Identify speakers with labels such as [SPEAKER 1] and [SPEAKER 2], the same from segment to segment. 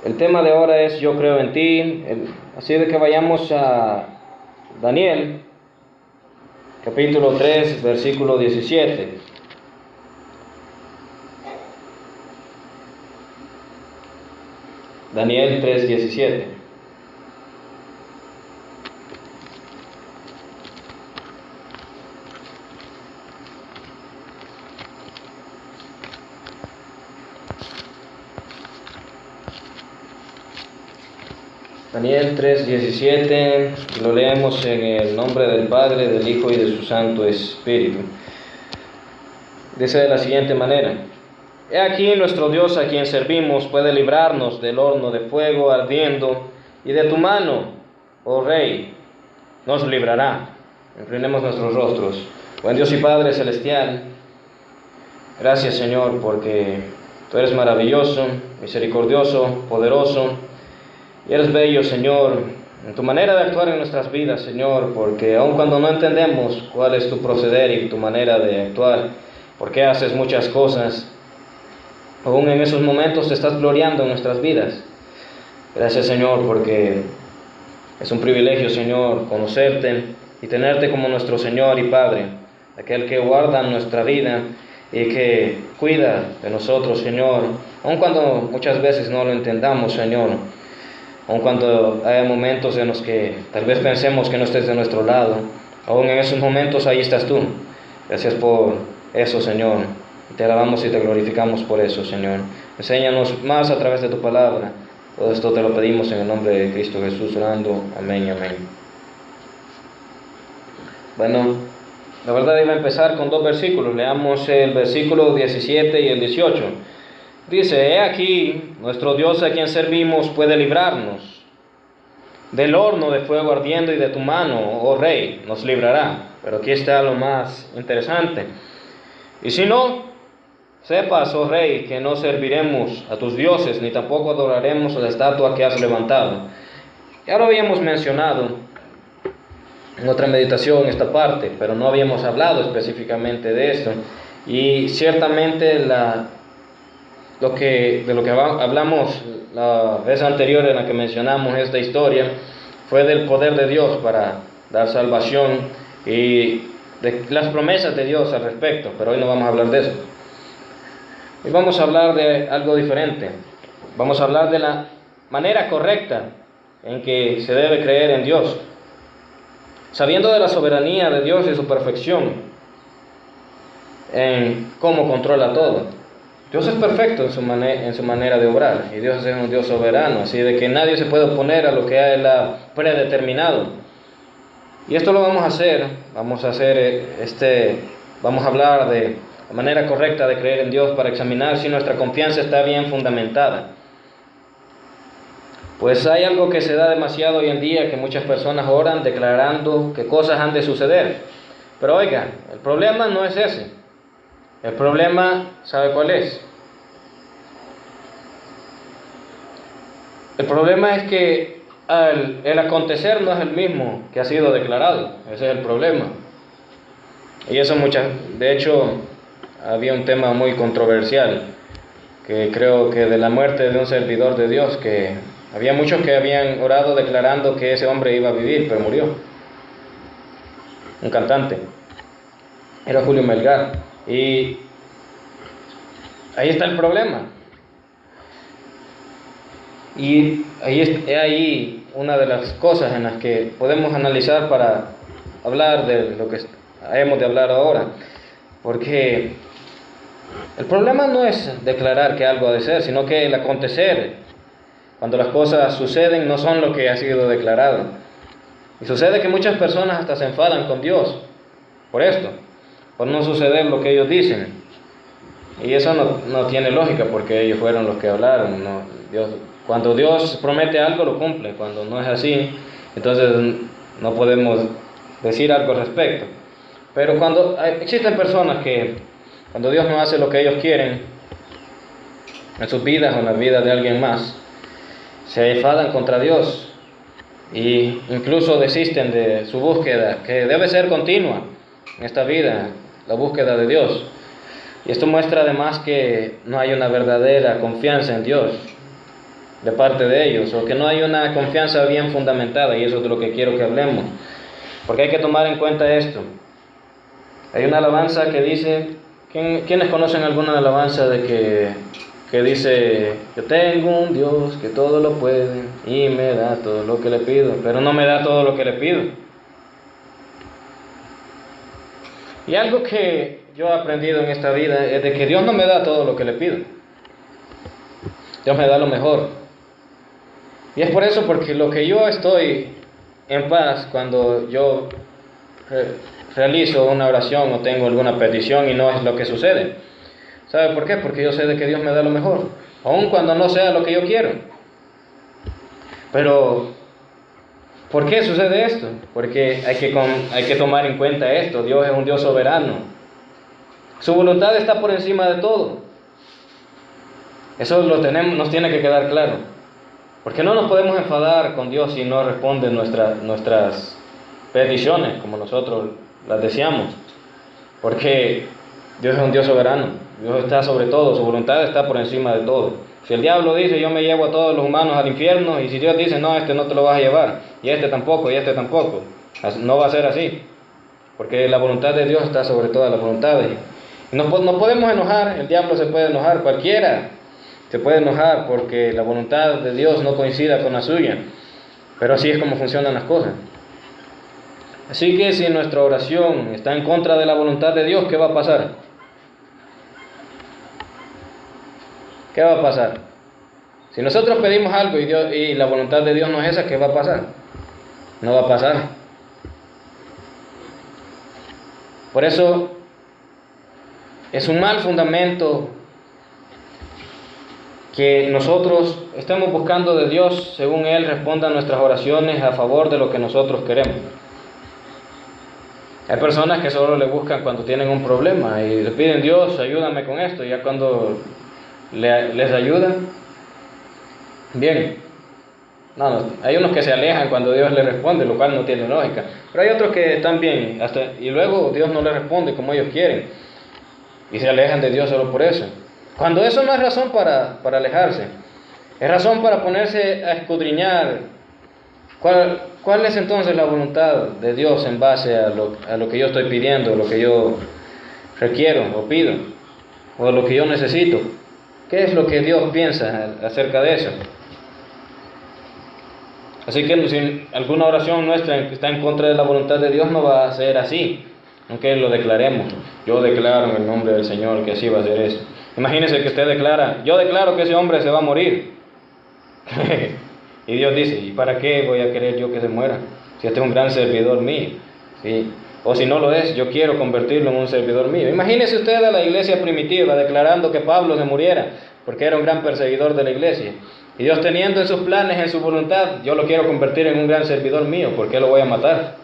[SPEAKER 1] El tema de ahora es Yo creo en ti. Así de que vayamos a Daniel, capítulo 3, versículo 17. Daniel 3:17. Daniel 3:17, lo leemos en el nombre del Padre, del Hijo y de su Santo Espíritu. Dice de la siguiente manera: He aquí nuestro Dios a quien servimos puede librarnos del horno de fuego ardiendo, y de tu mano, oh Rey, nos librará. Inclinemos nuestros rostros. Buen Dios y Padre celestial, gracias Señor, porque tú eres maravilloso, misericordioso, poderoso, y eres bello, Señor, en tu manera de actuar en nuestras vidas, Señor, porque aun cuando no entendemos cuál es tu proceder y tu manera de actuar, por qué haces muchas cosas, aún en esos momentos te estás gloriando en nuestras vidas. Gracias, Señor, porque es un privilegio, Señor, conocerte y tenerte como nuestro Señor y Padre, aquel que guarda nuestra vida y que cuida de nosotros, Señor, aun cuando muchas veces no lo entendamos, Señor, aun cuando haya momentos en los que tal vez pensemos que no estés de nuestro lado, aún en esos momentos ahí estás tú. Gracias por eso, Señor. Te alabamos y te glorificamos por eso, Señor. Enséñanos más a través de tu palabra. Todo esto te lo pedimos en el nombre de Cristo Jesús, orando. Amén, amén. Bueno, la verdad iba a empezar con dos versículos. Leamos el versículo 17 y el 18. Dice: He aquí, nuestro Dios a quien servimos puede librarnos del horno de fuego ardiendo, y de tu mano, oh Rey, nos librará. Pero aquí está lo más interesante. Y si no, sepas, oh Rey, que no serviremos a tus dioses, ni tampoco adoraremos la estatua que has levantado. Ya lo habíamos mencionado en otra meditación esta parte, pero no habíamos hablado específicamente de esto. Y ciertamente de lo que hablamos la vez anterior en la que mencionamos esta historia fue del poder de Dios para dar salvación y de las promesas de Dios al respecto, pero hoy no vamos a hablar de eso. Hoy vamos a hablar de algo diferente. Vamos a hablar de la manera correcta en que se debe creer en Dios, sabiendo de la soberanía de Dios y su perfección en cómo controla todo. Dios es perfecto en su manera de obrar, y Dios es un Dios soberano, así de que nadie se puede oponer a lo que Él ha predeterminado. Y esto lo vamos a hacer, vamos a hablar de la manera correcta de creer en Dios para examinar si nuestra confianza está bien fundamentada. Pues hay algo que se da demasiado hoy en día, que muchas personas oran declarando que cosas han de suceder. Pero oigan, el problema no es ese. El problema, ¿sabe cuál es? El problema es que el acontecer no es el mismo que ha sido declarado. Ese es el problema. Y eso de hecho, había un tema muy controversial, que creo que de la muerte de un servidor de Dios, que había muchos que habían orado declarando que ese hombre iba a vivir, pero murió. Un cantante. Era Julio Melgar. Y ahí está el problema. Y ahí una de las cosas en las que podemos analizar para hablar de lo que hemos de hablar ahora. Porque el problema no es declarar que algo ha de ser, sino que el acontecer, cuando las cosas suceden, no son lo que ha sido declarado. Y sucede que muchas personas hasta se enfadan con Dios por esto, por no suceder lo que ellos dicen. Y eso no tiene lógica, porque ellos fueron los que hablaron. Cuando Dios promete algo, lo cumple. Cuando no es así, entonces no podemos decir algo al respecto. Pero existen personas que, cuando Dios no hace lo que ellos quieren en sus vidas o en la vida de alguien más, se enfadan contra Dios e incluso desisten de su búsqueda, que debe ser continua en esta vida, la búsqueda de Dios. Y esto muestra además que no hay una verdadera confianza en Dios. de parte de ellos, o que no hay una confianza bien fundamentada, y eso es de lo que quiero que hablemos, porque hay que tomar en cuenta esto. Hay una alabanza que dice, ¿quiénes conocen alguna alabanza de que dice, yo tengo un Dios que todo lo puede y me da todo lo que le pido, pero no me da todo lo que le pido? Y algo que yo he aprendido en esta vida es de que Dios no me da todo lo que le pido. Dios me da lo mejor. Y es por eso, porque lo que yo estoy en paz cuando yo realizo una oración o tengo alguna petición y no es lo que sucede. ¿Sabe por qué? Porque yo sé de que Dios me da lo mejor, aun cuando no sea lo que yo quiero. Pero, ¿por qué sucede esto? Porque hay que tomar en cuenta esto. Dios es un Dios soberano. Su voluntad está por encima de todo. Eso nos tiene que quedar claro. Porque no nos podemos enfadar con Dios si no responde nuestras peticiones como nosotros las deseamos. Porque Dios es un Dios soberano. Dios está sobre todo. Su voluntad está por encima de todo. Si el diablo dice, yo me llevo a todos los humanos al infierno, y si Dios dice, no, este no te lo vas a llevar, y este tampoco, no va a ser así. Porque la voluntad de Dios está sobre todas las voluntades. Y nos podemos enojar, el diablo se puede enojar, cualquiera se puede enojar porque la voluntad de Dios no coincida con la suya. Pero así es como funcionan las cosas. Así que si nuestra oración está en contra de la voluntad de Dios, ¿qué va a pasar? ¿Qué va a pasar? Si nosotros pedimos algo y la voluntad de Dios no es esa, ¿qué va a pasar? No va a pasar. Por eso es un mal fundamento que nosotros estemos buscando de Dios según Él responda a nuestras oraciones a favor de lo que nosotros queremos. Hay personas que solo le buscan cuando tienen un problema y le piden, Dios, ayúdame con esto, y ya cuando les ayudan, bien. No, hay unos que se alejan cuando Dios les responde, lo cual no tiene lógica. Pero hay otros que están bien, y luego Dios no les responde como ellos quieren, y se alejan de Dios solo por eso. Cuando eso no es razón para alejarse, es razón para ponerse a escudriñar cuál es entonces la voluntad de Dios en base a lo que yo estoy pidiendo, lo que yo requiero o pido, o lo que yo necesito. ¿Qué es lo que Dios piensa acerca de eso? Así que si alguna oración nuestra está en contra de la voluntad de Dios, no va a ser así, aunque lo declaremos. Yo declaro en el nombre del Señor que así va a ser eso. Imagínese que usted declara, yo declaro que ese hombre se va a morir. Y Dios dice, ¿y para qué voy a querer yo que se muera? Si este es un gran servidor mío. ¿Sí? O si no lo es, yo quiero convertirlo en un servidor mío. Imagínese usted a la iglesia primitiva declarando que Pablo se muriera, porque era un gran perseguidor de la iglesia. Y Dios teniendo en sus planes, en su voluntad, yo lo quiero convertir en un gran servidor mío, ¿por qué lo voy a matar?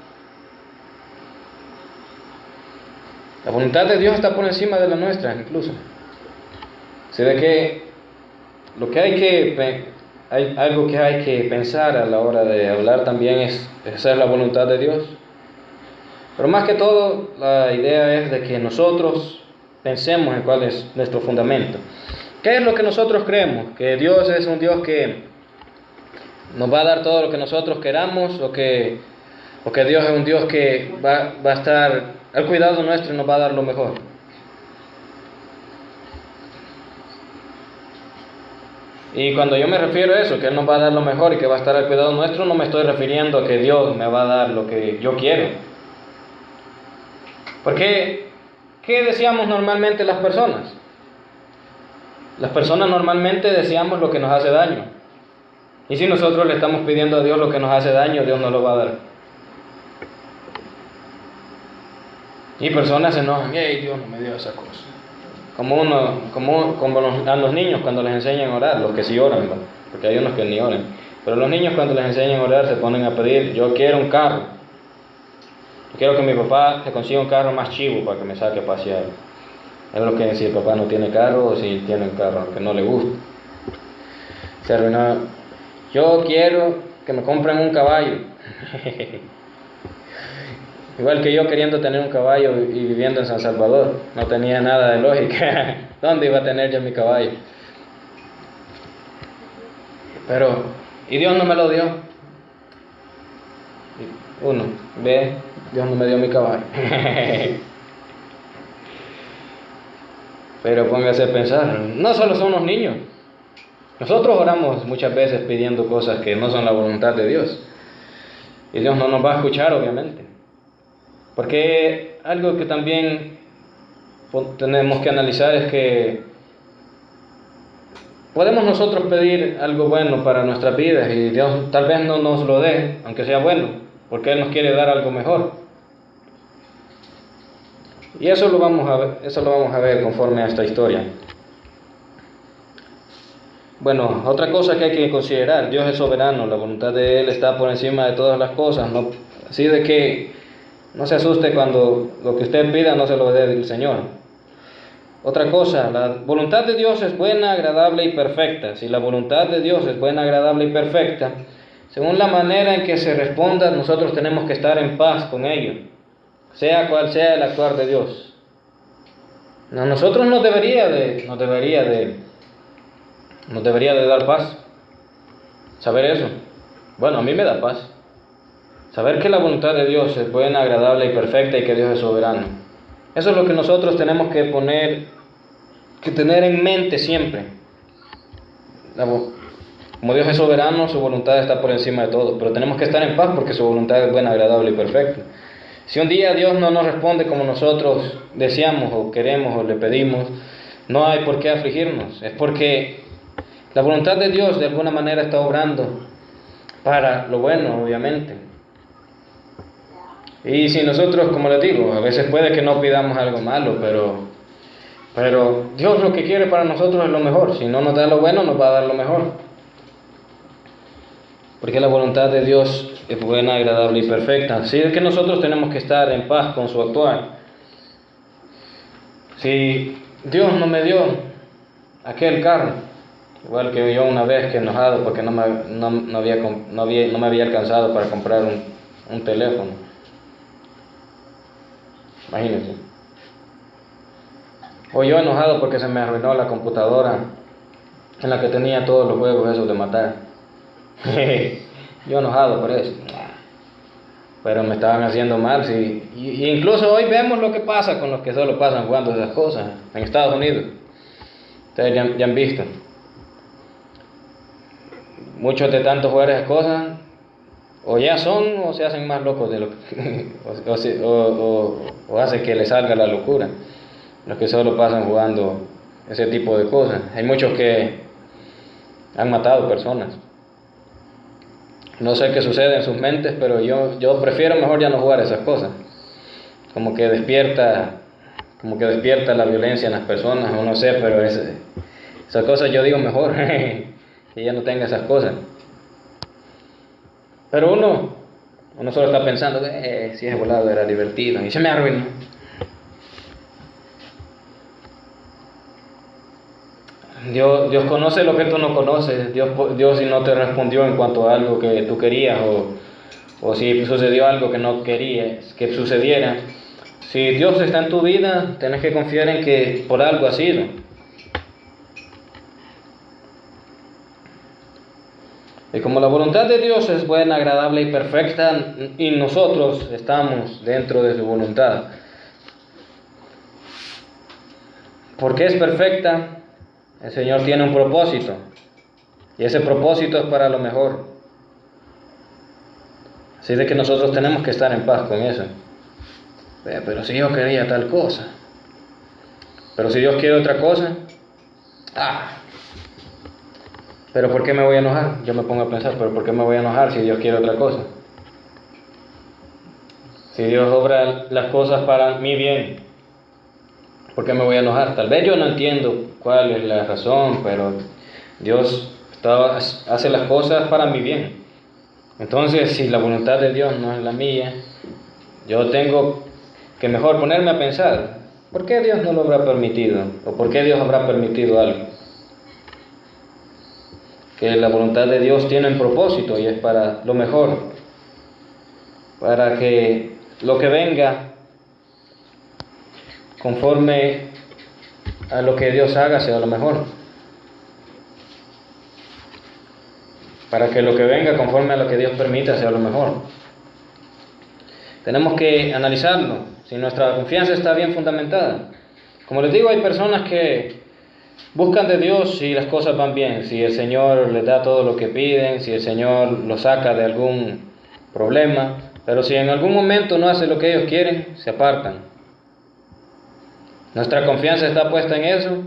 [SPEAKER 1] La voluntad de Dios está por encima de la nuestra, incluso. Se ve que lo que hay algo que hay que pensar a la hora de hablar también es hacer la voluntad de Dios. Pero más que todo, la idea es de que nosotros pensemos en cuál es nuestro fundamento. ¿Qué es lo que nosotros creemos? ¿Que Dios es un Dios que nos va a dar todo lo que nosotros queramos? ¿O que Dios es un Dios que va a estar al cuidado nuestro y nos va a dar lo mejor? Y cuando yo me refiero a eso, que Él nos va a dar lo mejor y que va a estar al cuidado nuestro, no me estoy refiriendo a que Dios me va a dar lo que yo quiero. Porque, ¿qué deseamos normalmente las personas? Las personas normalmente deseamos lo que nos hace daño. Y si nosotros le estamos pidiendo a Dios lo que nos hace daño, Dios nos lo va a dar. Y personas se enojan, hey, Dios no me dio esa cosa. Como a los niños cuando les enseñan a orar, los que sí oran, ¿verdad? Porque hay unos que ni oran. Pero los niños cuando les enseñan a orar se ponen a pedir, yo quiero un carro. Yo quiero que mi papá se consiga un carro más chivo para que me saque a pasear. Es lo que si el papá no tiene carro o si tiene un carro que no le gusta. Se arruinó. Yo quiero que me compren un caballo. Igual que yo queriendo tener un caballo y viviendo en San Salvador. No tenía nada de lógica. ¿Dónde iba a tener yo mi caballo? Pero, y Dios no me lo dio. Uno, ve, Dios no me dio mi caballo. Pero póngase a pensar, no solo son los niños. Nosotros oramos muchas veces pidiendo cosas que no son la voluntad de Dios. Y Dios no nos va a escuchar, obviamente. Porque algo que también tenemos que analizar es que podemos nosotros pedir algo bueno para nuestras vidas y Dios tal vez no nos lo dé, aunque sea bueno, porque Él nos quiere dar algo mejor. Y eso lo vamos a ver conforme a esta historia. Bueno, otra cosa que hay que considerar, Dios es soberano, la voluntad de Él está por encima de todas las cosas, ¿no? Así de que no se asuste cuando lo que usted pida no se lo dé el Señor. Otra cosa, la voluntad de Dios es buena, agradable y perfecta. Si la voluntad de Dios es buena, agradable y perfecta, según la manera en que se responda, nosotros tenemos que estar en paz con ello, sea cual sea el actuar de Dios. A nosotros nos debería de dar paz saber eso. Bueno, a mí me da paz saber que la voluntad de Dios es buena, agradable y perfecta y que Dios es soberano. Eso es lo que nosotros tenemos que tener en mente siempre. Como Dios es soberano, su voluntad está por encima de todo, pero tenemos que estar en paz porque su voluntad es buena, agradable y perfecta. Si un día Dios no nos responde como nosotros deseamos o queremos o le pedimos, no hay por qué afligirnos. Es porque la voluntad de Dios de alguna manera está obrando para lo bueno, obviamente. Y si nosotros, como les digo, a veces puede que no pidamos algo malo, pero Dios lo que quiere para nosotros es lo mejor. Si no nos da lo bueno, nos va a dar lo mejor. Porque la voluntad de Dios es buena, agradable y perfecta. Así es que nosotros tenemos que estar en paz con su actuar. Si Dios no me dio aquel carro, igual que yo una vez que enojado porque no me había alcanzado para comprar un teléfono. Imagínense. O yo enojado porque se me arruinó la computadora en la que tenía todos los juegos esos de matar. Yo enojado por eso. Pero me estaban haciendo mal, sí. Y incluso hoy vemos lo que pasa con los que solo pasan jugando esas cosas en Estados Unidos. Ustedes ya han visto. Muchos de tantos jugar esas cosas, o ya son o se hacen más locos de lo que, o hace que les salga la locura. Los que solo pasan jugando ese tipo de cosas. Hay muchos que han matado personas. No sé qué sucede en sus mentes, pero yo prefiero mejor ya no jugar esas cosas. Como que despierta la violencia en las personas, o no sé, pero esas cosas yo digo mejor que ya no tenga esas cosas. Pero uno solo está pensando, si es volado era divertido, y se me arruinó. Dios conoce lo que tú no conoces. Dios si no te respondió en cuanto a algo que tú querías, o si sucedió algo que no querías que sucediera. Si Dios está en tu vida, tienes que confiar en que por algo ha sido. Y como la voluntad de Dios es buena, agradable y perfecta, y nosotros estamos dentro de su voluntad, porque es perfecta, el Señor tiene un propósito, y ese propósito es para lo mejor. Así de que nosotros tenemos que estar en paz con eso. Pero si yo quería tal cosa, pero si Dios quiere otra cosa, pero ¿por qué me voy a enojar? Yo me pongo a pensar, pero ¿por qué me voy a enojar si Dios quiere otra cosa? Si Dios obra las cosas para mi bien, ¿por qué me voy a enojar? Tal vez yo no entiendo cuál es la razón, pero Dios hace las cosas para mi bien. Entonces, si la voluntad de Dios no es la mía, yo tengo que mejor ponerme a pensar, ¿por qué Dios no lo habrá permitido? ¿O por qué Dios habrá permitido algo? Que la voluntad de Dios tiene un propósito y es para lo mejor, para que lo que venga conforme a lo que Dios haga sea lo mejor. para que lo que venga conforme a lo que Dios permita sea lo mejor. Tenemos que analizarlo, si nuestra confianza está bien fundamentada. Como les digo, hay personas que buscan de Dios si las cosas van bien, si el Señor les da todo lo que piden, si el Señor los saca de algún problema, pero si en algún momento no hace lo que ellos quieren, se apartan. ¿Nuestra confianza está puesta en eso?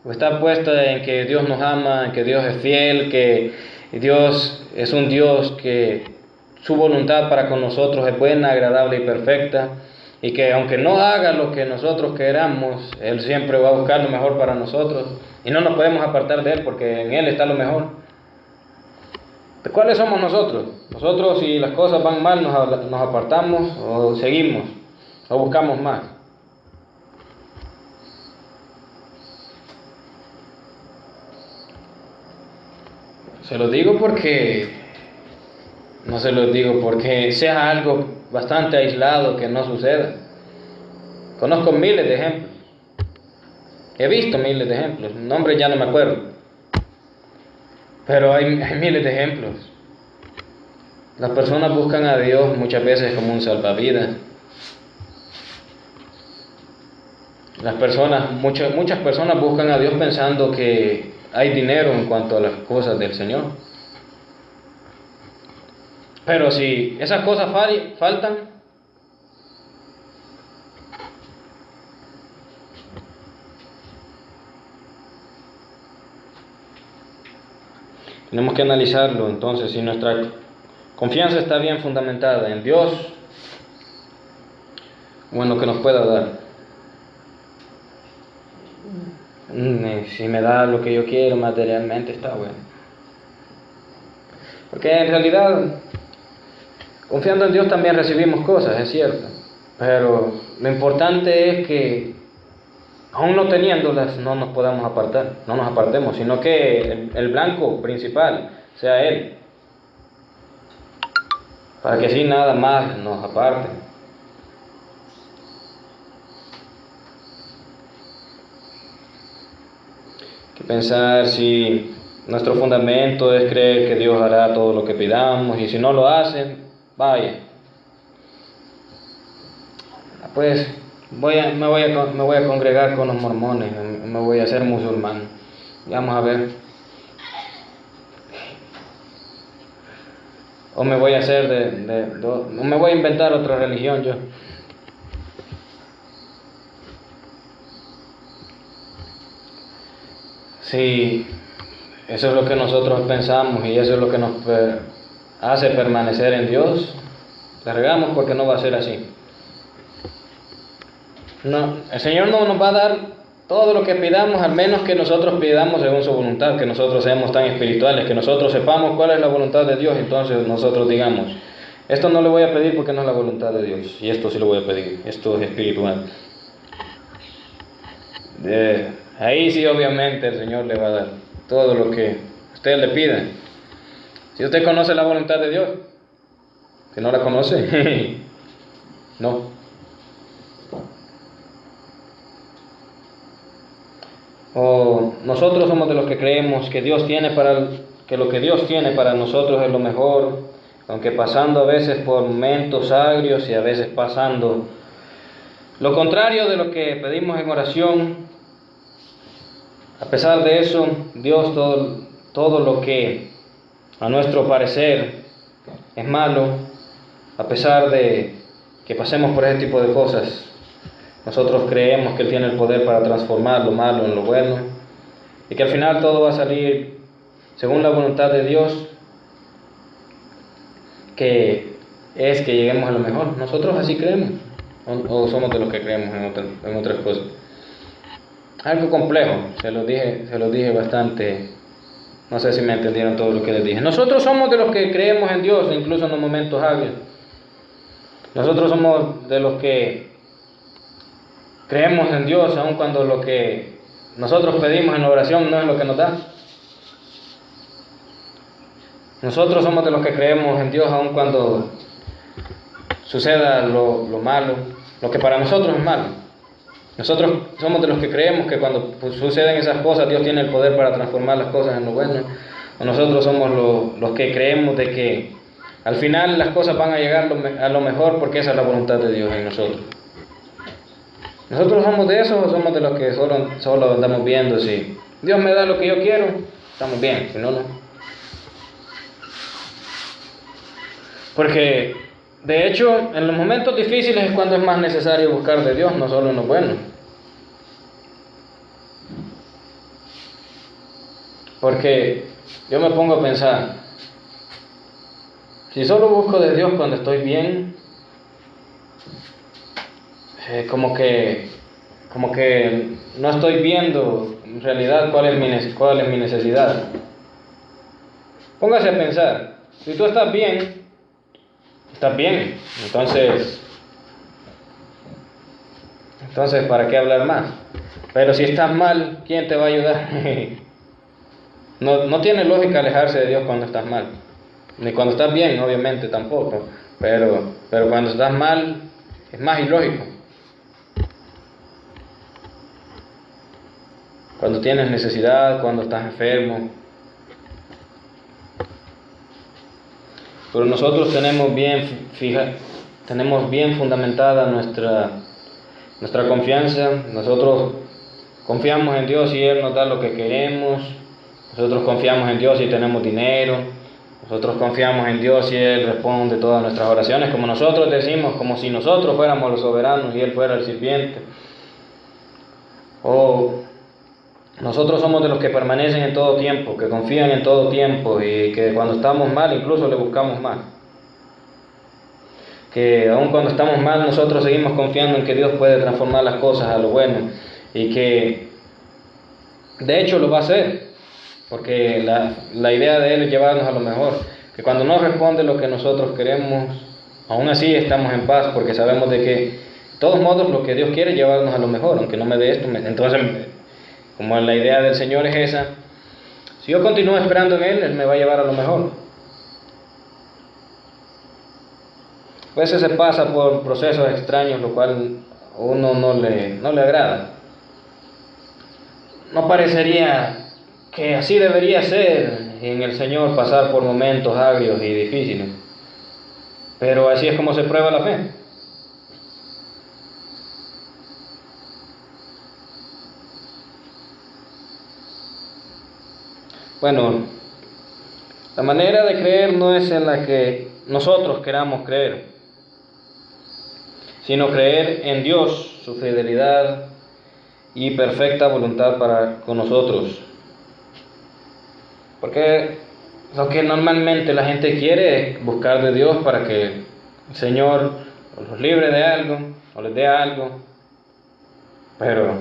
[SPEAKER 1] ¿O está puesta en que Dios nos ama, en que Dios es fiel, que Dios es un Dios que su voluntad para con nosotros es buena, agradable y perfecta, y que aunque no haga lo que nosotros queramos, Él siempre va a buscar lo mejor para nosotros y no nos podemos apartar de Él porque en Él está lo mejor? ¿De cuáles somos nosotros? Nosotros, si las cosas van mal, nos apartamos o seguimos o buscamos más. Se los digo porque no se los digo porque sea algo bastante aislado que no suceda. Conozco miles de ejemplos. He visto miles de ejemplos. Nombres ya no me acuerdo. Pero hay miles de ejemplos. Las personas buscan a Dios muchas veces como un salvavidas. Muchas personas buscan a Dios pensando que hay dinero en cuanto a las cosas del Señor. Pero si esas cosas faltan, tenemos que analizarlo. Entonces, si nuestra confianza está bien fundamentada en Dios o en lo que nos pueda dar. Si me da lo que yo quiero materialmente, está bueno. Porque en realidad, confiando en Dios también recibimos cosas, es cierto. Pero lo importante es que, aún no teniéndolas, no nos podamos apartar, no nos apartemos, sino que el blanco principal sea Él, para que así nada más nos aparte. Hay que pensar si nuestro fundamento es creer que Dios hará todo lo que pidamos, y si no lo hacen, vaya, pues me voy a congregar con los mormones, me voy a hacer musulmán. Vamos a ver. O me voy a hacer o me voy a inventar otra religión yo. Sí, eso es lo que nosotros pensamos y eso es lo que nos hace permanecer en Dios. La regamos porque no va a ser así. No, el Señor no nos va a dar todo lo que pidamos, al menos que nosotros pidamos según su voluntad, que nosotros seamos tan espirituales, que nosotros sepamos cuál es la voluntad de Dios. Entonces nosotros digamos, esto no le voy a pedir porque no es la voluntad de Dios, y esto sí lo voy a pedir, esto es espiritual. Ahí sí, obviamente el Señor le va a dar todo lo que usted le pida. Si usted conoce la voluntad de Dios, si no la conoce, no. O nosotros somos de los que creemos que que lo que Dios tiene para nosotros es lo mejor, aunque pasando a veces por momentos agrios y a veces pasando lo contrario de lo que pedimos en oración. A pesar de eso, Dios todo lo que a nuestro parecer es malo, a pesar de que pasemos por ese tipo de cosas, nosotros creemos que Él tiene el poder para transformar lo malo en lo bueno y que al final todo va a salir según la voluntad de Dios, que es que lleguemos a lo mejor. Nosotros así creemos, o somos de los que creemos en otras cosas. Algo complejo, se lo dije bastante, no sé si me entendieron todo lo que les dije. Nosotros somos de los que creemos en Dios, incluso en los momentos agrios. Nosotros somos de los que creemos en Dios, aun cuando lo que nosotros pedimos en la oración no es lo que nos da. Nosotros somos de los que creemos en Dios, aun cuando suceda lo malo, lo que para nosotros es malo. Nosotros somos de los que creemos que cuando suceden esas cosas, Dios tiene el poder para transformar las cosas en lo bueno. O nosotros somos los que creemos de que al final las cosas van a llegar a lo mejor porque esa es la voluntad de Dios en nosotros. ¿Nosotros somos de esos o somos de los que solo andamos viendo si Dios me da lo que yo quiero? Estamos bien, si no, no. Porque, de hecho, en los momentos difíciles es cuando es más necesario buscar de Dios, no solo en los buenos. Porque yo me pongo a pensar, si solo busco de Dios cuando estoy bien, como que no estoy viendo en realidad cuál es mi necesidad. Póngase a pensar, si tú estás bien, entonces ¿para qué hablar más? Pero si estás mal, ¿quién te va a ayudar? No tiene lógica alejarse de Dios cuando estás mal, ni cuando estás bien, obviamente tampoco, pero cuando estás mal es más ilógico. Cuando tienes necesidad, cuando estás enfermo. Pero nosotros tenemos bien fundamentada nuestra confianza. Nosotros confiamos en Dios y Él nos da lo que queremos. Nosotros confiamos en Dios y tenemos dinero. Nosotros confiamos en Dios y Él responde todas nuestras oraciones, como nosotros decimos, como si nosotros fuéramos los soberanos y Él fuera el sirviente. O nosotros somos de los que permanecen en todo tiempo, que confían en todo tiempo y que cuando estamos mal incluso le buscamos más. Que aun cuando estamos mal nosotros seguimos confiando en que Dios puede transformar las cosas a lo bueno y que de hecho lo va a hacer, porque la idea de Él es llevarnos a lo mejor. Que cuando no responde lo que nosotros queremos, aún así estamos en paz porque sabemos de que de todos modos lo que Dios quiere es llevarnos a lo mejor, aunque no me dé esto, entonces como la idea del Señor es esa, si yo continúo esperando en Él, Él me va a llevar a lo mejor. A veces se pasa por procesos extraños, lo cual a uno no le agrada. No parecería que así debería ser en el Señor pasar por momentos agrios y difíciles, pero así es como se prueba la fe. Bueno, la manera de creer no es en la que nosotros queramos creer, sino creer en Dios, su fidelidad y perfecta voluntad para con nosotros. Porque lo que normalmente la gente quiere es buscar de Dios para que el Señor los libre de algo o les dé algo, pero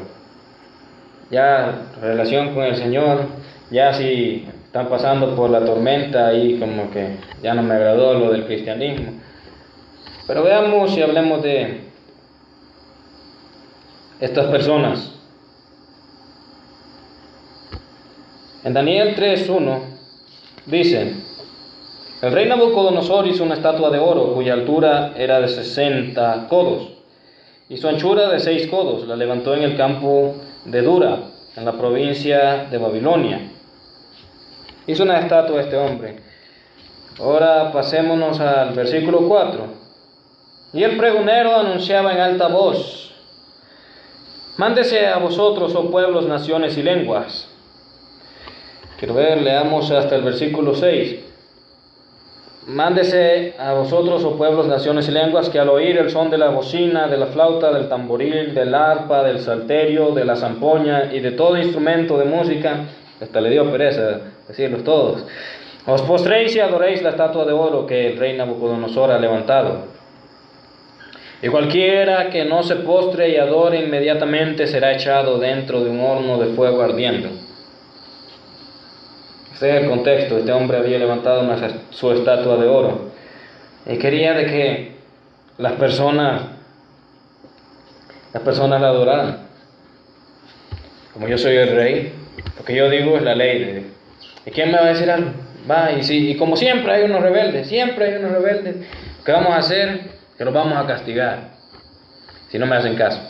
[SPEAKER 1] ya relación con el Señor, ya si están pasando por la tormenta y como que ya no me agradó lo del cristianismo. Pero veamos y hablemos de estas personas. En Daniel 3:1 dice: el rey Nabucodonosor hizo una estatua de oro cuya altura era de 60 codos y su anchura de 6 codos. La levantó en el campo de Dura, en la provincia de Babilonia. Hizo una estatua de este hombre. Ahora pasémonos al versículo 4. Y el pregonero anunciaba en alta voz: mándese a vosotros, oh pueblos, naciones y lenguas. Quiero ver, leamos hasta el versículo 6. Mándese a vosotros, oh pueblos, naciones y lenguas, que al oír el son de la bocina, de la flauta, del tamboril, del arpa, del salterio, de la zampoña y de todo instrumento de música, hasta le dio pereza decirlos todos, os postréis y adoréis la estatua de oro que el rey Nabucodonosor ha levantado. Y cualquiera que no se postre y adore inmediatamente será echado dentro de un horno de fuego ardiendo. Este es el contexto. Este hombre había levantado su estatua de oro y quería de que las personas la adoraran. Como yo soy el rey, lo que yo digo es la ley. ¿Y quién me va a decir algo? Va, y como siempre hay unos rebeldes, ¿qué vamos a hacer? Que los vamos a castigar si no me hacen caso.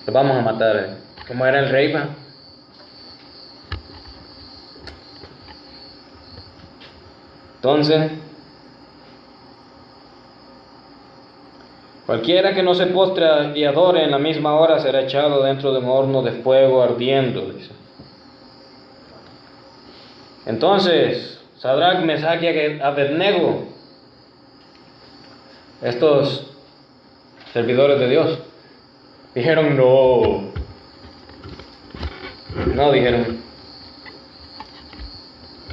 [SPEAKER 1] Los vamos a matar. ¿Cómo era el rey? Va. Entonces, cualquiera que no se postre y adore en la misma hora será echado dentro de un horno de fuego ardiendo, dice. Entonces, Sadrach, Mesach y Abednego, estos servidores de Dios, dijeron no. No, dijeron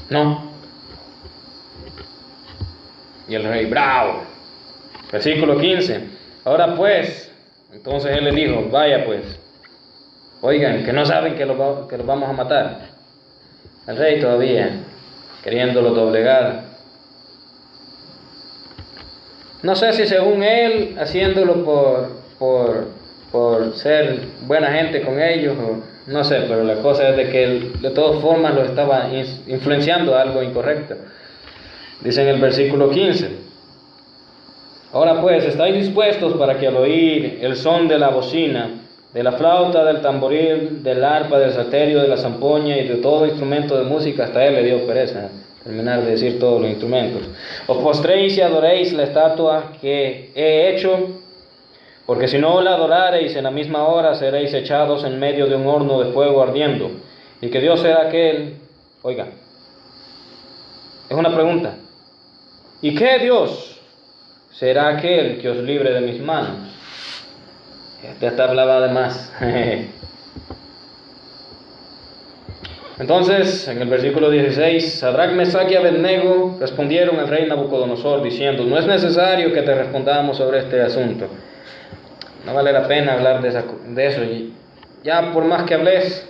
[SPEAKER 1] no. Y el rey, bravo. Versículo 15. Ahora pues, entonces él les dijo, vaya pues, oigan, que no saben que los vamos a matar. El rey todavía, queriéndolo doblegar. No sé si según él, haciéndolo por ser buena gente con ellos, o no sé, pero la cosa es de que él, de todas formas, lo estaba influenciando a algo incorrecto. Dice en el versículo 15. Ahora pues, ¿estáis dispuestos para que al oír el son de la bocina, de la flauta, del tamboril, del arpa, del salterio, de la zampoña y de todo instrumento de música? Hasta él le dio pereza terminar de decir todos los instrumentos. Os postréis y adoréis la estatua que he hecho, porque si no la adorareis en la misma hora seréis echados en medio de un horno de fuego ardiendo. Y que Dios será aquel, oiga, es una pregunta. ¿Y qué Dios será aquel que os libre de mis manos? Esta hablaba de más. Entonces, en el versículo 16, Sadrach, Mesach y Abednego respondieron al rey Nabucodonosor diciendo, no es necesario que te respondamos sobre este asunto. No vale la pena hablar de eso. Y ya por más que hables,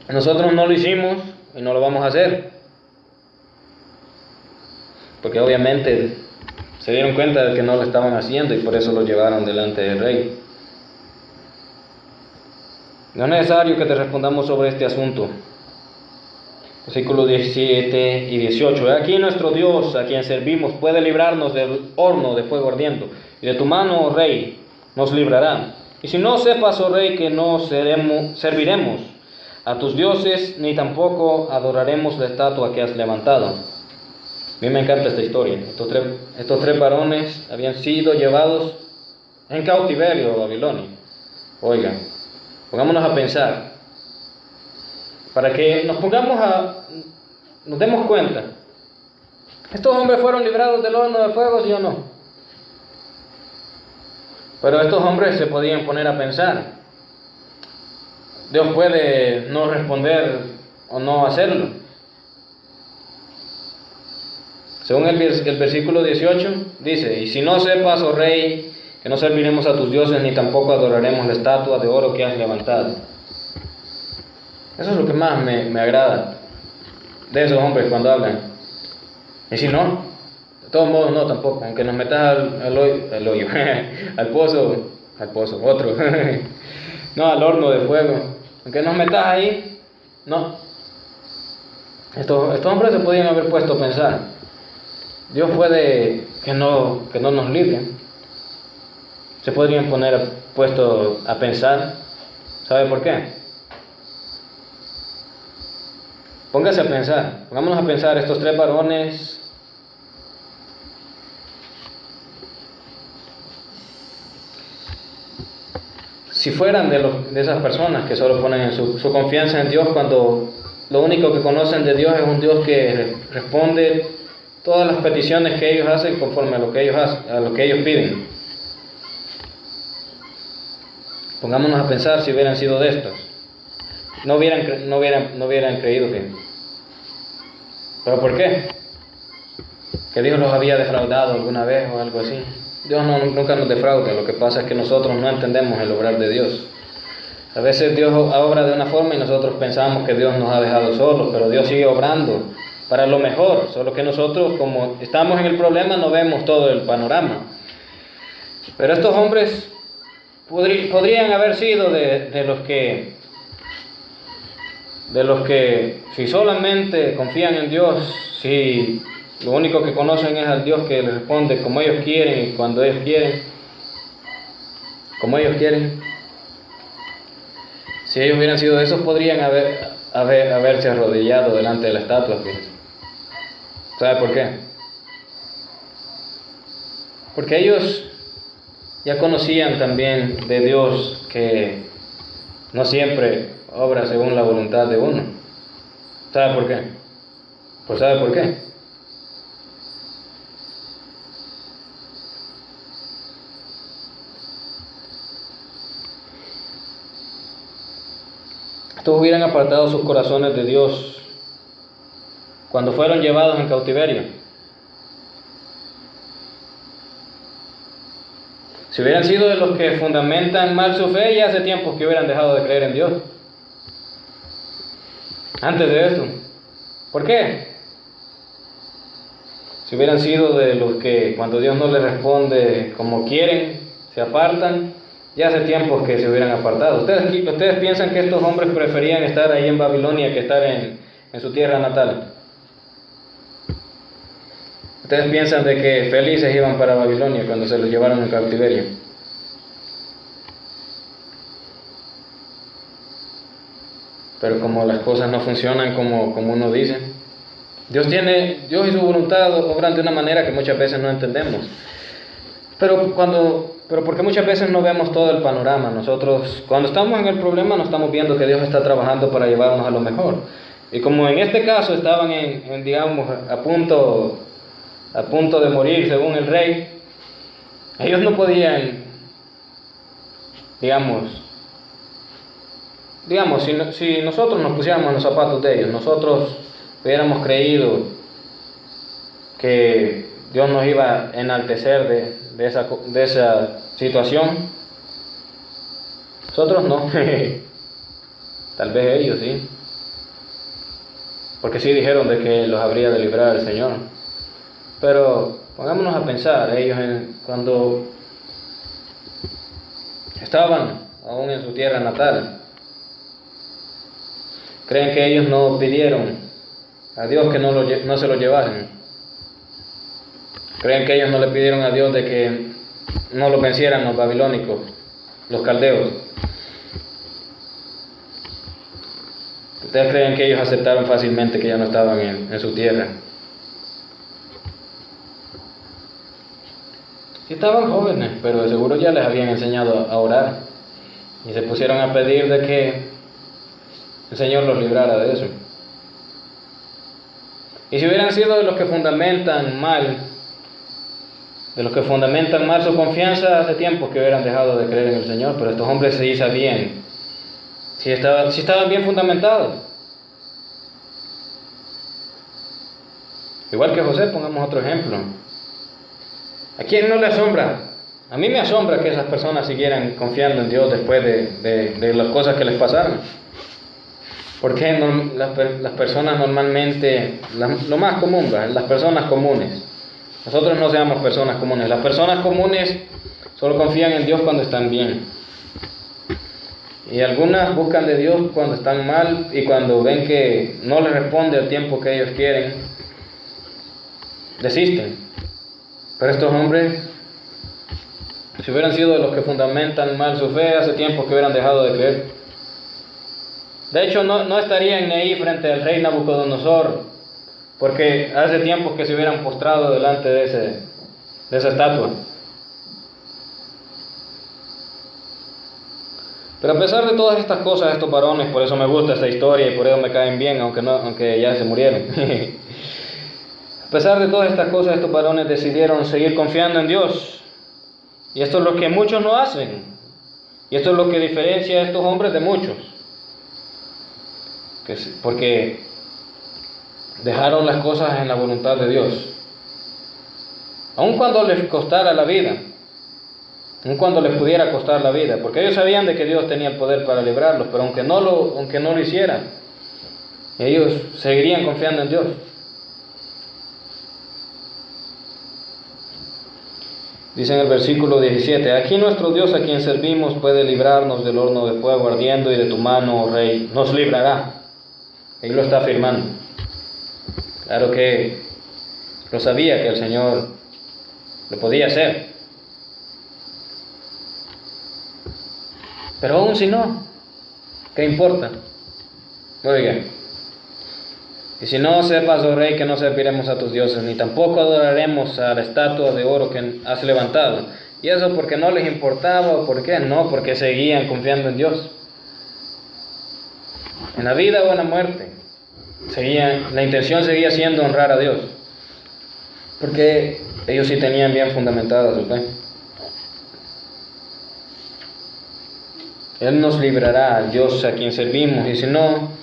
[SPEAKER 1] nosotros no lo hicimos y no lo vamos a hacer. Porque obviamente se dieron cuenta de que no lo estaban haciendo y por eso lo llevaron delante del rey. No es necesario que te respondamos sobre este asunto. Versículos 17 y 18. He aquí nuestro Dios, a quien servimos, puede librarnos del horno de fuego ardiendo, y de tu mano, oh rey, nos librará. Y si no sepas, oh rey, que no serviremos a tus dioses, ni tampoco adoraremos la estatua que has levantado. A mí me encanta esta historia. Estos tres varones habían sido llevados en cautiverio a Babilonia. Oigan, pongámonos a pensar, para que nos demos cuenta. ¿Estos hombres fueron librados del horno de fuego, sí o no? Pero estos hombres se podían poner a pensar. Dios puede no responder o no hacerlo. Según el versículo 18, dice, y si no sepas, oh rey, que no serviremos a tus dioses, ni tampoco adoraremos la estatua de oro que has levantado. Eso es lo que más me agrada de esos hombres cuando hablan. Y si no, de todos modos no tampoco, aunque nos metas al hoyo, al pozo, otro, no, al horno de fuego, aunque nos metas ahí, no. Estos hombres se podían haber puesto a pensar, Dios puede que no nos libre. Se podrían puesto a pensar, ¿sabe por qué? Póngase a pensar, pongámonos a pensar, estos tres varones si fueran de esas personas que solo ponen su confianza en Dios cuando lo único que conocen de Dios es un Dios que responde todas las peticiones que ellos hacen conforme a lo que ellos piden. Pongámonos a pensar si hubieran sido de estos. No hubieran creído que. ¿Pero por qué? ¿Que Dios los había defraudado alguna vez o algo así? Dios nunca nos defrauda. Lo que pasa es que nosotros no entendemos el obrar de Dios. A veces Dios obra de una forma y nosotros pensamos que Dios nos ha dejado solos, pero Dios sigue obrando para lo mejor. Solo que nosotros, como estamos en el problema, no vemos todo el panorama. Pero estos hombres podrían haber sido de los que si solamente confían en Dios, si lo único que conocen es al Dios que les responde como ellos quieren y cuando ellos quieren, como ellos quieren. Si ellos hubieran sido de esos, podrían haberse arrodillado delante de la estatua. ¿Sabe por qué? Porque ellos ya conocían también de Dios que no siempre obra según la voluntad de uno. ¿Sabe por qué? Pues ¿sabe por qué? Estos hubieran apartado sus corazones de Dios cuando fueron llevados en cautiverio. Si hubieran sido de los que fundamentan mal su fe, ya hace tiempo que hubieran dejado de creer en Dios. Antes de esto. ¿Por qué? Si hubieran sido de los que cuando Dios no les responde como quieren, se apartan, ya hace tiempo que se hubieran apartado. ¿Ustedes piensan que estos hombres preferían estar ahí en Babilonia que estar en su tierra natal? ¿Ustedes piensan de que felices iban para Babilonia cuando se los llevaron en cautiverio? Pero como las cosas no funcionan como uno dice, Dios y su voluntad obran de una manera que muchas veces no entendemos. Pero porque muchas veces no vemos todo el panorama. Nosotros, cuando estamos en el problema, no estamos viendo que Dios está trabajando para llevarnos a lo mejor. Y como en este caso estaban digamos, a punto de morir según el rey, ellos no podían, digamos, si nosotros nos pusiéramos en los zapatos de ellos, nosotros hubiéramos creído que Dios nos iba a enaltecer de esa situación. Nosotros no. Tal vez ellos sí, porque sí dijeron de que los habría de librar el Señor. Pero pongámonos a pensar, ellos cuando estaban aún en su tierra natal, ¿creen que ellos no pidieron a Dios que no se lo llevasen? ¿Creen que ellos no le pidieron a Dios de que no lo vencieran los babilónicos, los caldeos? ¿Ustedes creen que ellos aceptaron fácilmente que ya no estaban en su tierra? Sí estaban jóvenes, pero de seguro ya les habían enseñado a orar. Y se pusieron a pedir de que el Señor los librara de eso. Y si hubieran sido de los que fundamentan mal su confianza, hace tiempo que hubieran dejado de creer en el Señor. Pero estos hombres sí sabían, si estaban bien fundamentados. Igual que José, pongamos otro ejemplo. ¿A quién no le asombra? A mí me asombra que esas personas siguieran confiando en Dios después de las cosas que les pasaron. Porque las personas normalmente, lo más común, las personas comunes, nosotros no seamos personas comunes, las personas comunes solo confían en Dios cuando están bien. Y algunas buscan de Dios cuando están mal y cuando ven que no les responde al tiempo que ellos quieren, desisten. Pero estos hombres, si hubieran sido de los que fundamentan mal su fe, hace tiempo que hubieran dejado de creer. De hecho, no estarían ahí frente al rey Nabucodonosor, porque hace tiempo que se hubieran postrado delante de esa estatua. Pero a pesar de todas estas cosas, estos varones, por eso me gusta esta historia y por eso me caen bien, aunque ya se murieron. A pesar de todas estas cosas, estos varones decidieron seguir confiando en Dios. Y esto es lo que muchos no hacen. Y esto es lo que diferencia a estos hombres de muchos. Porque dejaron las cosas en la voluntad de Dios. Aun cuando les costara la vida. Aun cuando les pudiera costar la vida. Porque ellos sabían de que Dios tenía el poder para librarlos. Pero aunque no lo hicieran, ellos seguirían confiando en Dios. Dice en el versículo 17, aquí nuestro Dios a quien servimos puede librarnos del horno de fuego ardiendo y de tu mano, oh rey, nos librará. Él lo está afirmando. Claro que lo sabía que el Señor lo podía hacer. Pero aún si no, ¿qué importa? Oiga, Y si no, sepas, oh rey, que no serviremos a tus dioses, ni tampoco adoraremos a la estatua de oro que has levantado. Y eso porque no les importaba, o por qué, no, porque seguían confiando en Dios. En la vida o en la muerte, la intención seguía siendo honrar a Dios, porque ellos sí tenían bien fundamentada su fe. Él nos librará, al Dios a quien servimos, y si no,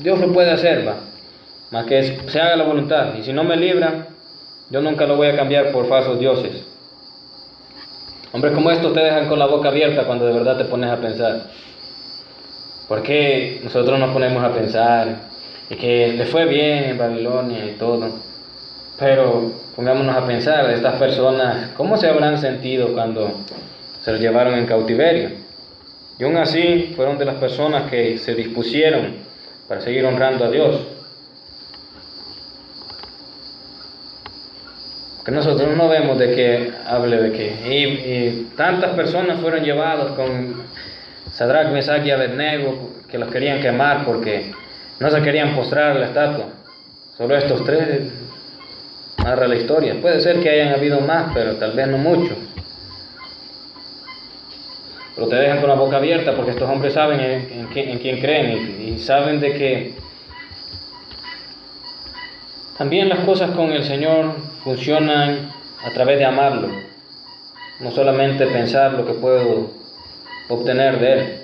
[SPEAKER 1] Dios lo puede hacer, va. Más que se haga la voluntad, y si no me libra, yo nunca lo voy a cambiar por falsos dioses. Hombres como estos te dejan con la boca abierta cuando de verdad te pones a pensar. ¿Por qué nosotros nos ponemos a pensar y que le fue bien en Babilonia y todo? Pero pongámonos a pensar, estas personas, ¿cómo se habrán sentido cuando se los llevaron en cautiverio? Y aún así fueron de las personas que se dispusieron para seguir honrando a Dios. Que nosotros no vemos de que hable de que y tantas personas fueron llevados con Sadrach, Mesach y Abednego, que los querían quemar porque no se querían postrar a la estatua. Solo estos tres narra la historia. Puede ser que hayan habido más, pero tal vez no muchos. Pero te dejan con la boca abierta porque estos hombres saben en quién creen y saben de que también las cosas con el Señor funcionan a través de amarlo, no solamente pensar lo que puedo obtener de Él.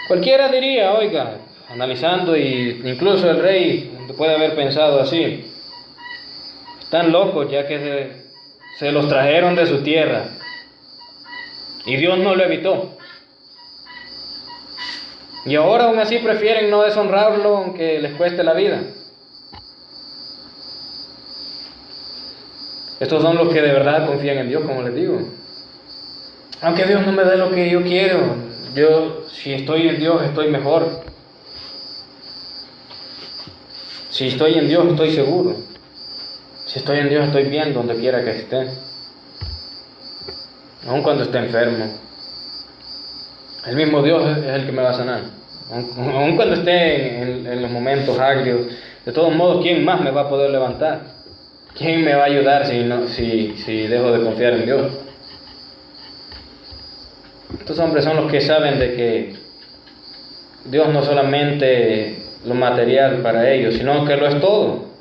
[SPEAKER 1] Cualquiera diría, oiga, analizando, y incluso el rey puede haber pensado así, están locos ya que se los trajeron de su tierra y Dios no lo evitó. Y ahora aún así prefieren no deshonrarlo aunque les cueste la vida. Estos son los que de verdad confían en Dios, como les digo. Aunque Dios no me dé lo que yo quiero, si estoy en Dios estoy mejor. Si estoy en Dios estoy seguro. Si estoy en Dios estoy bien donde quiera que esté. Aun cuando esté enfermo. El mismo Dios es el que me va a sanar. Aun cuando esté en los momentos agrios. De todos modos, ¿quién más me va a poder levantar? ¿Quién me va a ayudar si dejo de confiar en Dios? Estos hombres son los que saben de que Dios no solamente lo material para ellos, sino que lo es todo.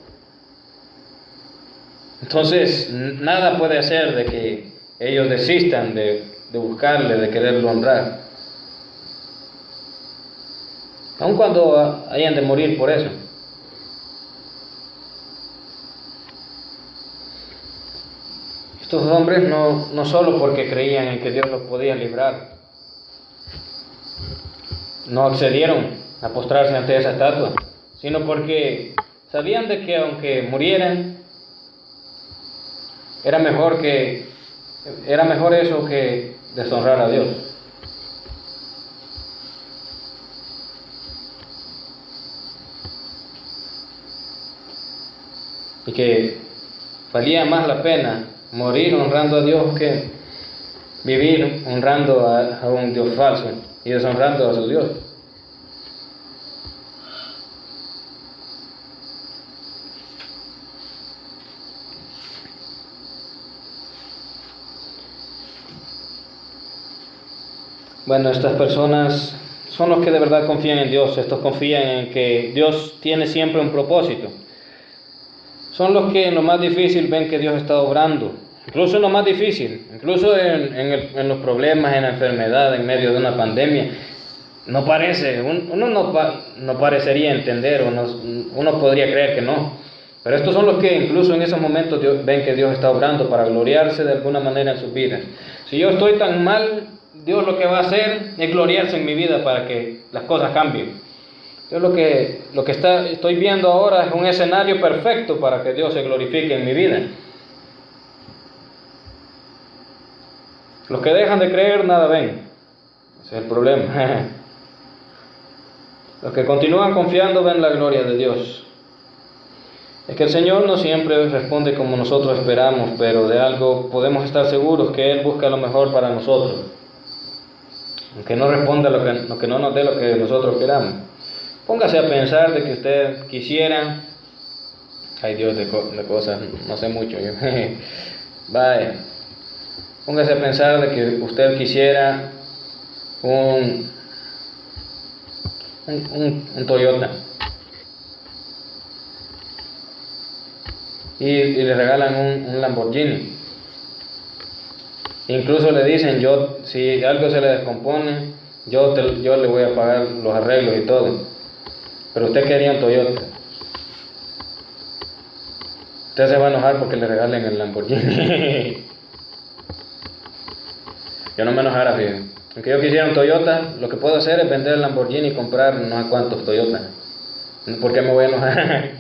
[SPEAKER 1] Entonces, nada puede hacer de que ellos desistan de buscarle, de quererlo honrar. Aun cuando hayan de morir por eso. Estos hombres no solo porque creían en que Dios los podía librar, no accedieron a postrarse ante esa estatua, sino porque sabían de que aunque murieran, era mejor eso que deshonrar a Dios. Y que valía más la pena morir honrando a Dios que vivir honrando a un Dios falso y deshonrando a su Dios. Bueno, estas personas son los que de verdad confían en Dios. Estos confían en que Dios tiene siempre un propósito. Son los que en lo más difícil ven que Dios está obrando. Incluso en lo más difícil, incluso en los problemas, en la enfermedad, en medio de una pandemia. No parece, uno no parecería entender, uno podría creer que no. Pero estos son los que incluso en esos momentos ven que Dios está obrando para gloriarse de alguna manera en sus vidas. Si yo estoy tan mal, Dios lo que va a hacer es gloriarse en mi vida para que las cosas cambien. Entonces lo que estoy viendo ahora es un escenario perfecto para que Dios se glorifique en mi vida. Los que dejan de creer nada ven. Ese es el problema. Los que continúan confiando ven la gloria de Dios. Es que el Señor no siempre responde como nosotros esperamos, pero de algo podemos estar seguros, que Él busca lo mejor para nosotros. aunque no responda lo que no nos dé lo que nosotros queramos. Póngase a pensar de que usted quisiera, ay Dios, de cosas, no sé mucho yo. Vaya, póngase a pensar de que usted quisiera un Toyota y le regalan un Lamborghini. Incluso le dicen, si algo se le descompone, yo le voy a pagar los arreglos y todo. Pero usted quería un Toyota. Usted se va a enojar porque le regalen el Lamborghini. Yo no me enojara, fíjate. Aunque yo quisiera un Toyota, lo que puedo hacer es vender el Lamborghini y comprar no sé cuántos Toyotas. ¿Por qué me voy a enojar?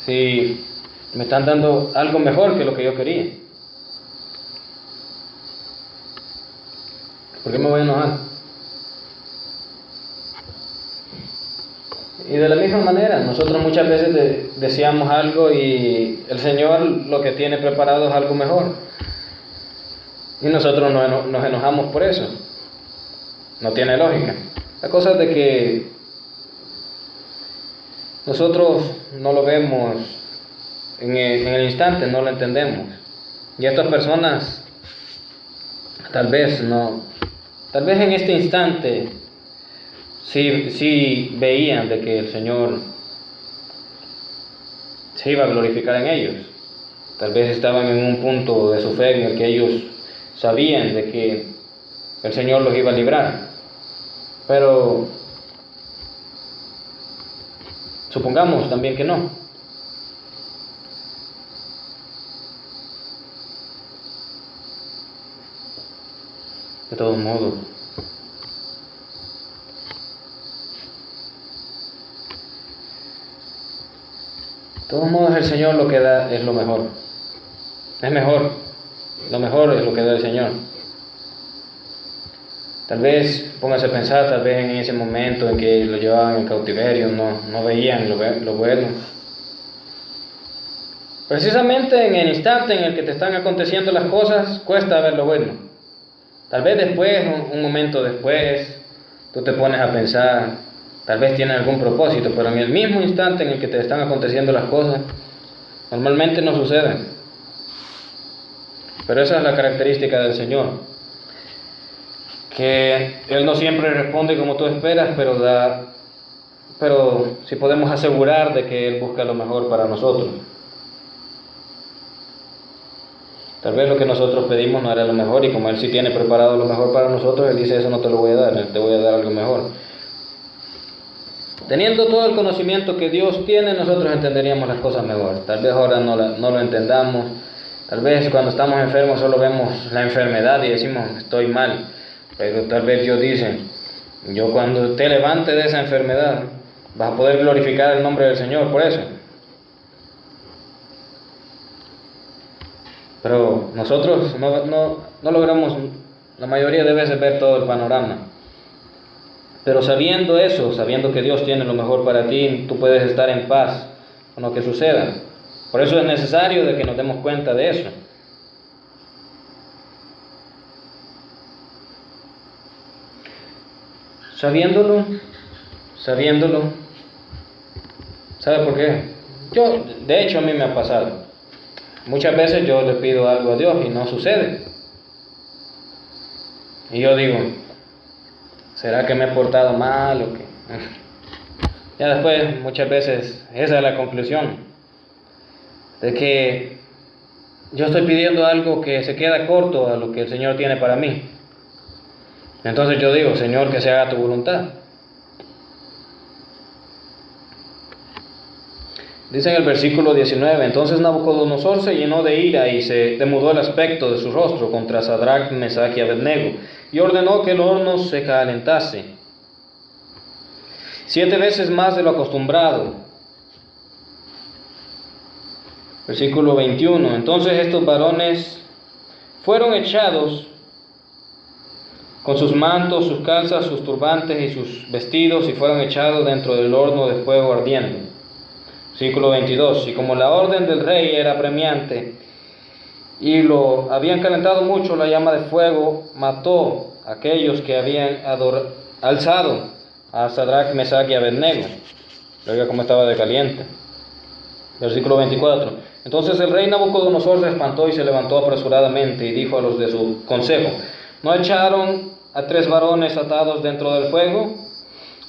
[SPEAKER 1] Si me están dando algo mejor que lo que yo quería, ¿por qué me voy a enojar? Y de la misma manera, nosotros muchas veces deseamos algo y el Señor lo que tiene preparado es algo mejor. Y nosotros nos enojamos por eso. No tiene lógica. La cosa es de que nosotros no lo vemos en el instante, no lo entendemos. Y estas personas tal vez en este instante sí veían de que el Señor se iba a glorificar en ellos. Tal vez estaban en un punto de su fe en el que ellos sabían de que el Señor los iba a librar. Pero supongamos también que no. De todos modos, el Señor lo que da es lo mejor. Es mejor. Lo mejor es lo que da el Señor. Tal vez, póngase a pensar, tal vez en ese momento en que lo llevaban en cautiverio, no veían lo bueno. Precisamente en el instante en el que te están aconteciendo las cosas, cuesta ver lo bueno. Tal vez después, un momento después, tú te pones a pensar, tal vez tiene algún propósito, pero en el mismo instante en el que te están aconteciendo las cosas, normalmente no suceden. Pero esa es la característica del Señor, que Él no siempre responde como tú esperas, pero sí podemos asegurar de que Él busca lo mejor para nosotros. Tal vez lo que nosotros pedimos no era lo mejor, y como Él sí tiene preparado lo mejor para nosotros, Él dice, eso no te lo voy a dar, te voy a dar algo mejor. Teniendo todo el conocimiento que Dios tiene, nosotros entenderíamos las cosas mejor. Tal vez ahora no lo entendamos. Tal vez cuando estamos enfermos solo vemos la enfermedad y decimos, estoy mal. Pero tal vez Dios dice, yo cuando te levante de esa enfermedad, vas a poder glorificar el nombre del Señor por eso. Pero nosotros no logramos la mayoría de veces ver todo el panorama. Pero sabiendo eso, sabiendo que Dios tiene lo mejor para ti, tú puedes estar en paz con lo que suceda. Por eso es necesario de que nos demos cuenta de eso. Sabiéndolo, ¿sabe por qué? De hecho, a mí me ha pasado. Muchas veces yo le pido algo a Dios y no sucede. Y yo digo, ¿será que me he portado mal o qué? Ya después, muchas veces, esa es la conclusión, de que yo estoy pidiendo algo que se queda corto a lo que el Señor tiene para mí. Entonces yo digo, Señor, que se haga tu voluntad. Dice en el versículo 19, entonces Nabucodonosor se llenó de ira y se demudó el aspecto de su rostro contra Sadrach, Mesach y Abednego, y ordenó que el horno se calentase 7 veces más de lo acostumbrado. Versículo 21, entonces estos varones fueron echados con sus mantos, sus calzas, sus turbantes y sus vestidos, y fueron echados dentro del horno de fuego ardiendo. Versículo 22, y como la orden del rey era apremiante, y lo habían calentado mucho, la llama de fuego mató a aquellos que habían alzado a Sadrach, Mesach y Abednego. Oiga cómo estaba de caliente. Versículo 24. Entonces el rey Nabucodonosor se espantó y se levantó apresuradamente y dijo a los de su consejo: ¿no echaron a 3 varones atados dentro del fuego?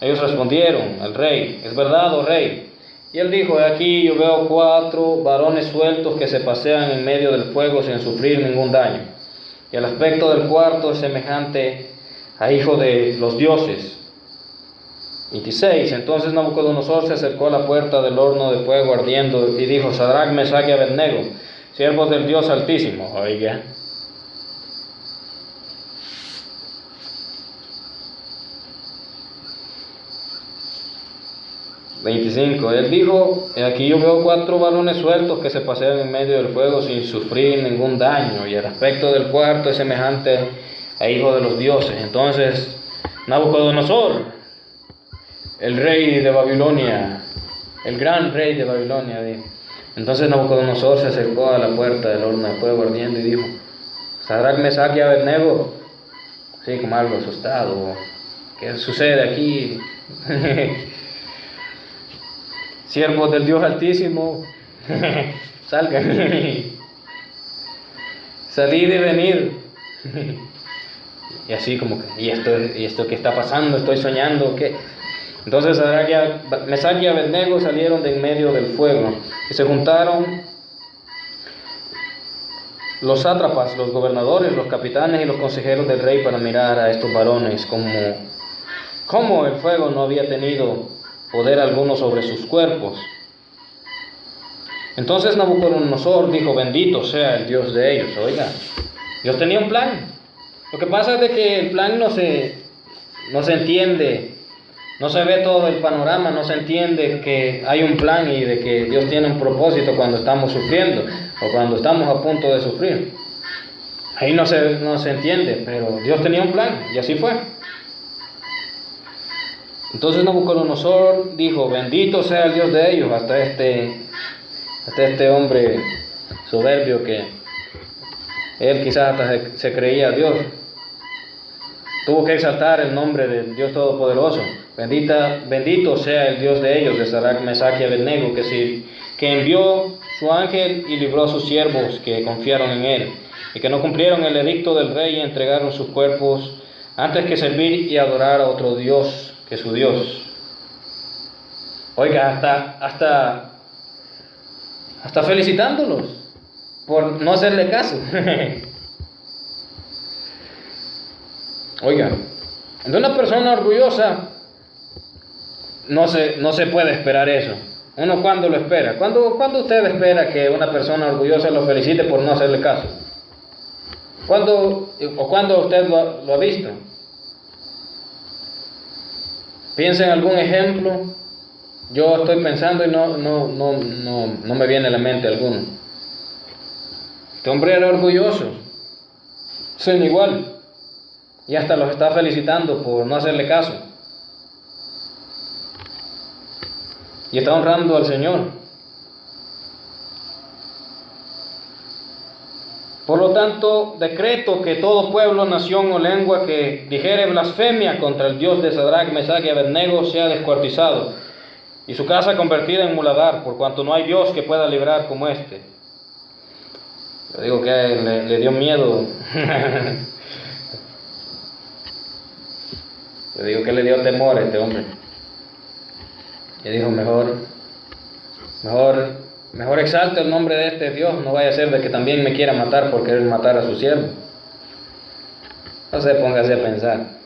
[SPEAKER 1] Ellos respondieron al rey: es verdad, oh rey. Y él dijo: he aquí, yo veo 4 varones sueltos que se pasean en medio del fuego sin sufrir ningún daño. Y el aspecto del cuarto es semejante a hijo de los dioses. 26. Entonces Nabucodonosor se acercó a la puerta del horno de fuego ardiendo y dijo: Sadrach, Mesach y Abednego, siervos del Dios Altísimo. Oiga. Él dijo: aquí yo veo 4 varones sueltos que se pasean en medio del fuego sin sufrir ningún daño, y el aspecto del cuarto es semejante a hijo de los dioses. Entonces Nabucodonosor, el rey de Babilonia, el gran rey de Babilonia, dijo. Entonces Nabucodonosor se acercó a la puerta del horno de fuego ardiendo y dijo: Sadrach, Mesach y Abednego, así como algo asustado: ¿qué sucede aquí? Siervos del Dios Altísimo, salgan, salid y venid. Y así como que, ¿y esto qué está pasando? ¿Estoy soñando? ¿Qué? Entonces Sadrach, Mesach y Abednego salieron de en medio del fuego, y se juntaron los sátrapas, los gobernadores, los capitanes y los consejeros del rey para mirar a estos varones, como el fuego no había tenido poder alguno sobre sus cuerpos. Entonces Nabucodonosor dijo: bendito sea el Dios de ellos. Oiga, Dios tenía un plan. Lo que pasa es de que el plan no se entiende, no se ve todo el panorama, no se entiende que hay un plan y de que Dios tiene un propósito cuando estamos sufriendo o cuando estamos a punto de sufrir. Ahí no se entiende, pero Dios tenía un plan y así fue. Entonces Nabucodonosor dijo: bendito sea el Dios de ellos, hasta este hombre soberbio que él quizás hasta se creía Dios. Tuvo que exaltar el nombre del Dios Todopoderoso. Bendito sea el Dios de ellos, de Sadrach, Mesach y Abednego, que envió su ángel y libró a sus siervos que confiaron en él, y que no cumplieron el edicto del rey y entregaron sus cuerpos antes que servir y adorar a otro Dios que su Dios. Oiga, hasta felicitándolos por no hacerle caso. Oiga, de una persona orgullosa no se puede esperar eso. Uno, ¿cuándo lo espera? ¿Cuándo usted espera que una persona orgullosa lo felicite por no hacerle caso? ¿Cuándo usted lo ha visto? Piensa en algún ejemplo. Yo estoy pensando y no me viene a la mente alguno. Este hombre era orgulloso, son igual, y hasta los está felicitando por no hacerle caso, y está honrando al Señor. Por lo tanto, decreto que todo pueblo, nación o lengua que dijere blasfemia contra el Dios de Sadrach, Mesach y Abednego sea descuartizado, y su casa convertida en muladar, por cuanto no hay Dios que pueda librar como este. Yo digo que le dio miedo. Yo digo que le dio temor a este hombre. Y dijo: mejor exalte el nombre de este Dios, no vaya a ser de que también me quiera matar por querer matar a su siervo. No se póngase a pensar.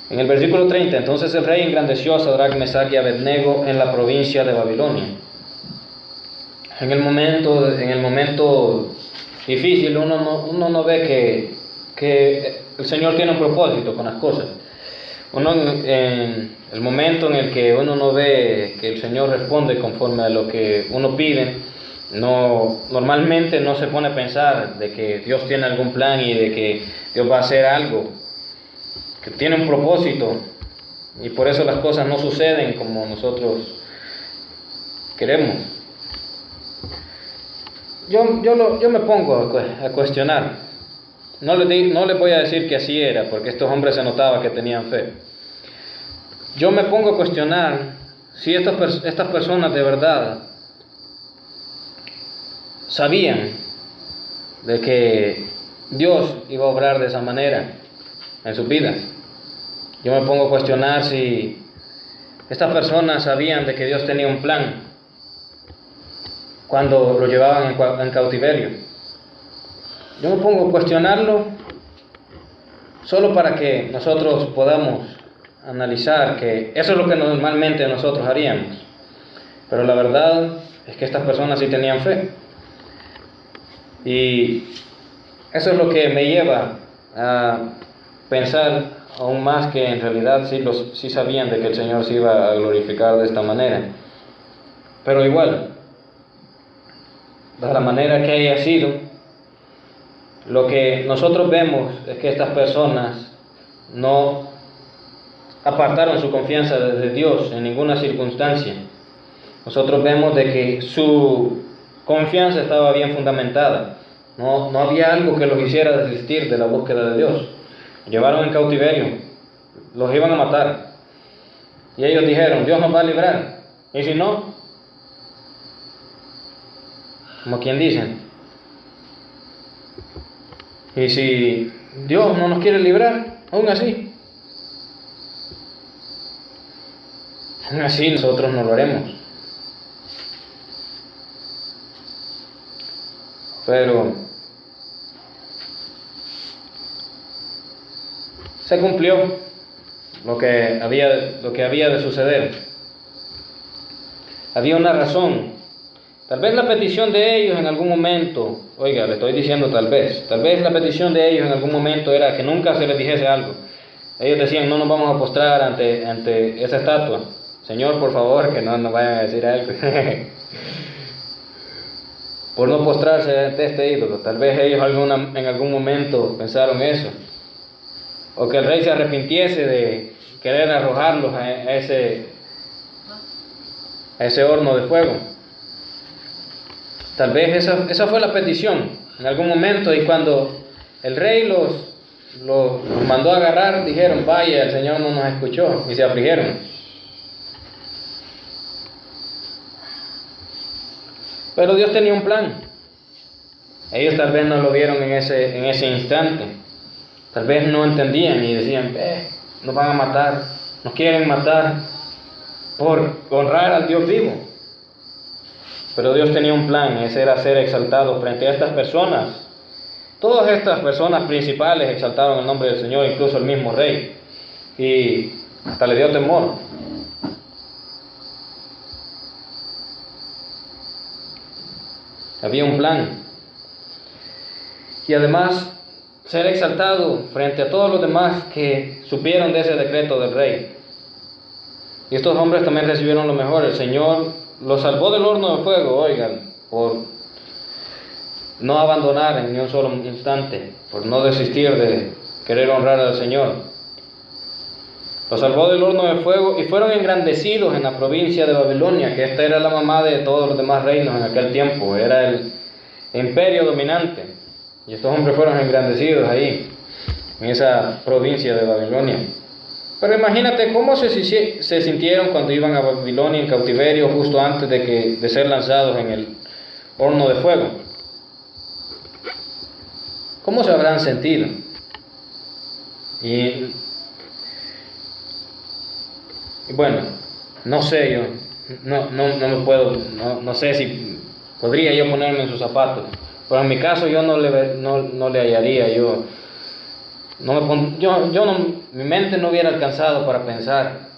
[SPEAKER 1] En el versículo 30, entonces el rey engrandeció a Sadrach, Mesach y Abednego en la provincia de Babilonia. En el momento difícil, uno no ve que el Señor tiene un propósito con las cosas. En el momento en el que uno no ve que el Señor responde conforme a lo que uno pide, normalmente no se pone a pensar de que Dios tiene algún plan y de que Dios va a hacer algo, que tiene un propósito, y por eso las cosas no suceden como nosotros queremos. yo me pongo a cuestionar. No les voy a decir que así era, porque estos hombres se notaba que tenían fe. Yo me pongo a cuestionar si estas personas de verdad sabían de que Dios iba a obrar de esa manera en sus vidas. Yo me pongo a cuestionar si estas personas sabían de que Dios tenía un plan cuando lo llevaban en cautiverio. Yo me pongo a cuestionarlo solo para que nosotros podamos analizar que eso es lo que normalmente nosotros haríamos. Pero la verdad es que estas personas sí tenían fe. Y eso es lo que me lleva a pensar aún más que en realidad sí sabían de que el Señor se iba a glorificar de esta manera. Pero igual, de la manera que haya sido, lo que nosotros vemos es que estas personas no apartaron su confianza de Dios en ninguna circunstancia. Nosotros vemos de que su confianza estaba bien fundamentada. No había algo que los hiciera desistir de la búsqueda de Dios. Llevaron en cautiverio, los iban a matar. Y ellos dijeron, Dios nos va a librar. Y si no, como quien dicen, y si Dios no nos quiere librar, aún así nosotros no lo haremos. Pero se cumplió lo que había de suceder. Había una razón. Tal vez la petición de ellos en algún momento, oiga, le estoy diciendo tal vez la petición de ellos en algún momento era que nunca se les dijese algo. Ellos decían, no nos vamos a postrar ante esa estatua. Señor, por favor, que no nos vayan a decir algo. Por no postrarse ante este ídolo. Tal vez ellos en algún momento pensaron eso. O que el rey se arrepintiese de querer arrojarlos a ese horno de fuego. Tal vez esa fue la petición en algún momento, y cuando el rey los mandó a agarrar, dijeron, vaya, el Señor no nos escuchó, y se afligieron. Pero Dios tenía un plan. Ellos tal vez no lo vieron en ese instante. Tal vez no entendían y decían, nos van a matar, nos quieren matar por honrar al Dios vivo. Pero Dios tenía un plan, ese era ser exaltado frente a estas personas. Todas estas personas principales exaltaron el nombre del Señor, incluso el mismo rey, y hasta le dio temor. Había un plan. Y además, ser exaltado frente a todos los demás que supieron de ese decreto del rey. Y estos hombres también recibieron lo mejor. El Señor los salvó del horno de fuego, oigan, por no abandonar en ni un solo instante, por no desistir de querer honrar al Señor. Los salvó del horno de fuego y fueron engrandecidos en la provincia de Babilonia, que esta era la mamá de todos los demás reinos en aquel tiempo, era el imperio dominante. Y estos hombres fueron engrandecidos ahí, en esa provincia de Babilonia. Pero imagínate cómo se sintieron cuando iban a Babilonia en cautiverio justo antes de ser lanzados en el horno de fuego. ¿Cómo se habrán sentido? Y bueno, no sé yo, no me puedo, no sé si podría yo ponerme en sus zapatos, pero en mi caso yo no le hallaría, mi mente no hubiera alcanzado para pensar,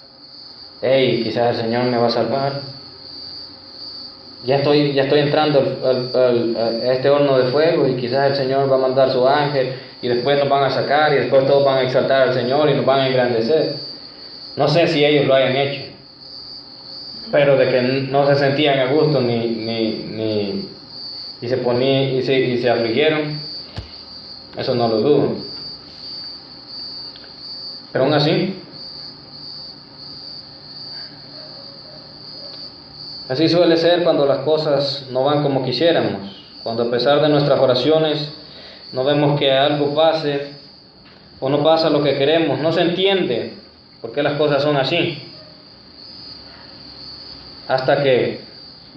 [SPEAKER 1] quizás el Señor me va a salvar. Ya estoy entrando a este horno de fuego y quizás el Señor va a mandar su ángel y después nos van a sacar y después todos van a exaltar al Señor y nos van a engrandecer. No sé si ellos lo hayan hecho, pero de que no se sentían a gusto y se afligieron, eso no lo dudo. Pero aún así suele ser cuando las cosas no van como quisiéramos. Cuando a pesar de nuestras oraciones no vemos que algo pase o no pasa lo que queremos, no se entiende por qué las cosas son así. Hasta que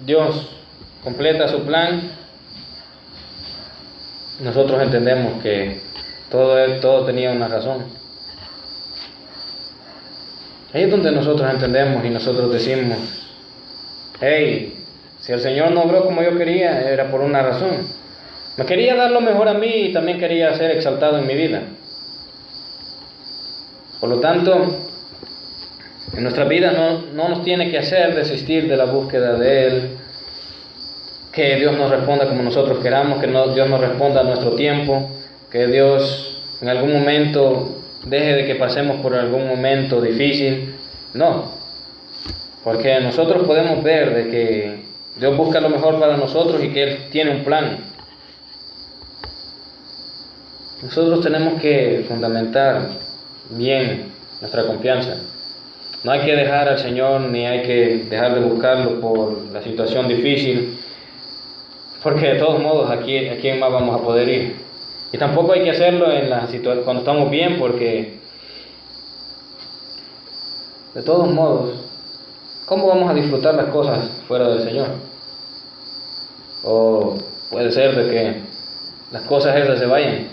[SPEAKER 1] Dios completa su plan, nosotros entendemos que todo tenía una razón. Ahí es donde nosotros entendemos y nosotros decimos, hey, si el Señor no obró como yo quería, era por una razón. Me quería dar lo mejor a mí y también quería ser exaltado en mi vida. Por lo tanto, en nuestra vida no nos tiene que hacer desistir de la búsqueda de Él, que Dios nos responda como nosotros queramos, que Dios nos responda a nuestro tiempo, que Dios en algún momento deje de que pasemos por algún momento difícil. No, porque nosotros podemos ver de que Dios busca lo mejor para nosotros y que Él tiene un plan. Nosotros tenemos que fundamentar bien nuestra confianza. No hay que dejar al Señor ni hay que dejar de buscarlo por la situación difícil, porque de todos modos, ¿a quién más vamos a poder ir? Y tampoco hay que hacerlo cuando estamos bien, porque de todos modos, ¿cómo vamos a disfrutar las cosas fuera del Señor? O puede ser de que las cosas esas se vayan,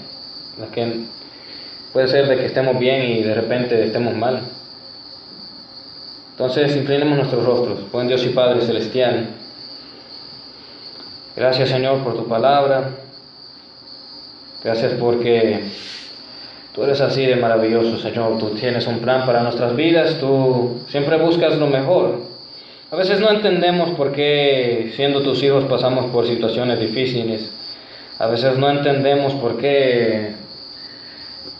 [SPEAKER 1] puede ser de que estemos bien y de repente estemos mal. Entonces, inclinemos nuestros rostros, buen Dios y Padre Celestial. Gracias, Señor, por tu palabra. Gracias porque tú eres así de maravilloso, Señor. Tú tienes un plan para nuestras vidas. Tú siempre buscas lo mejor. A veces no entendemos por qué, siendo tus hijos, pasamos por situaciones difíciles. A veces no entendemos por qué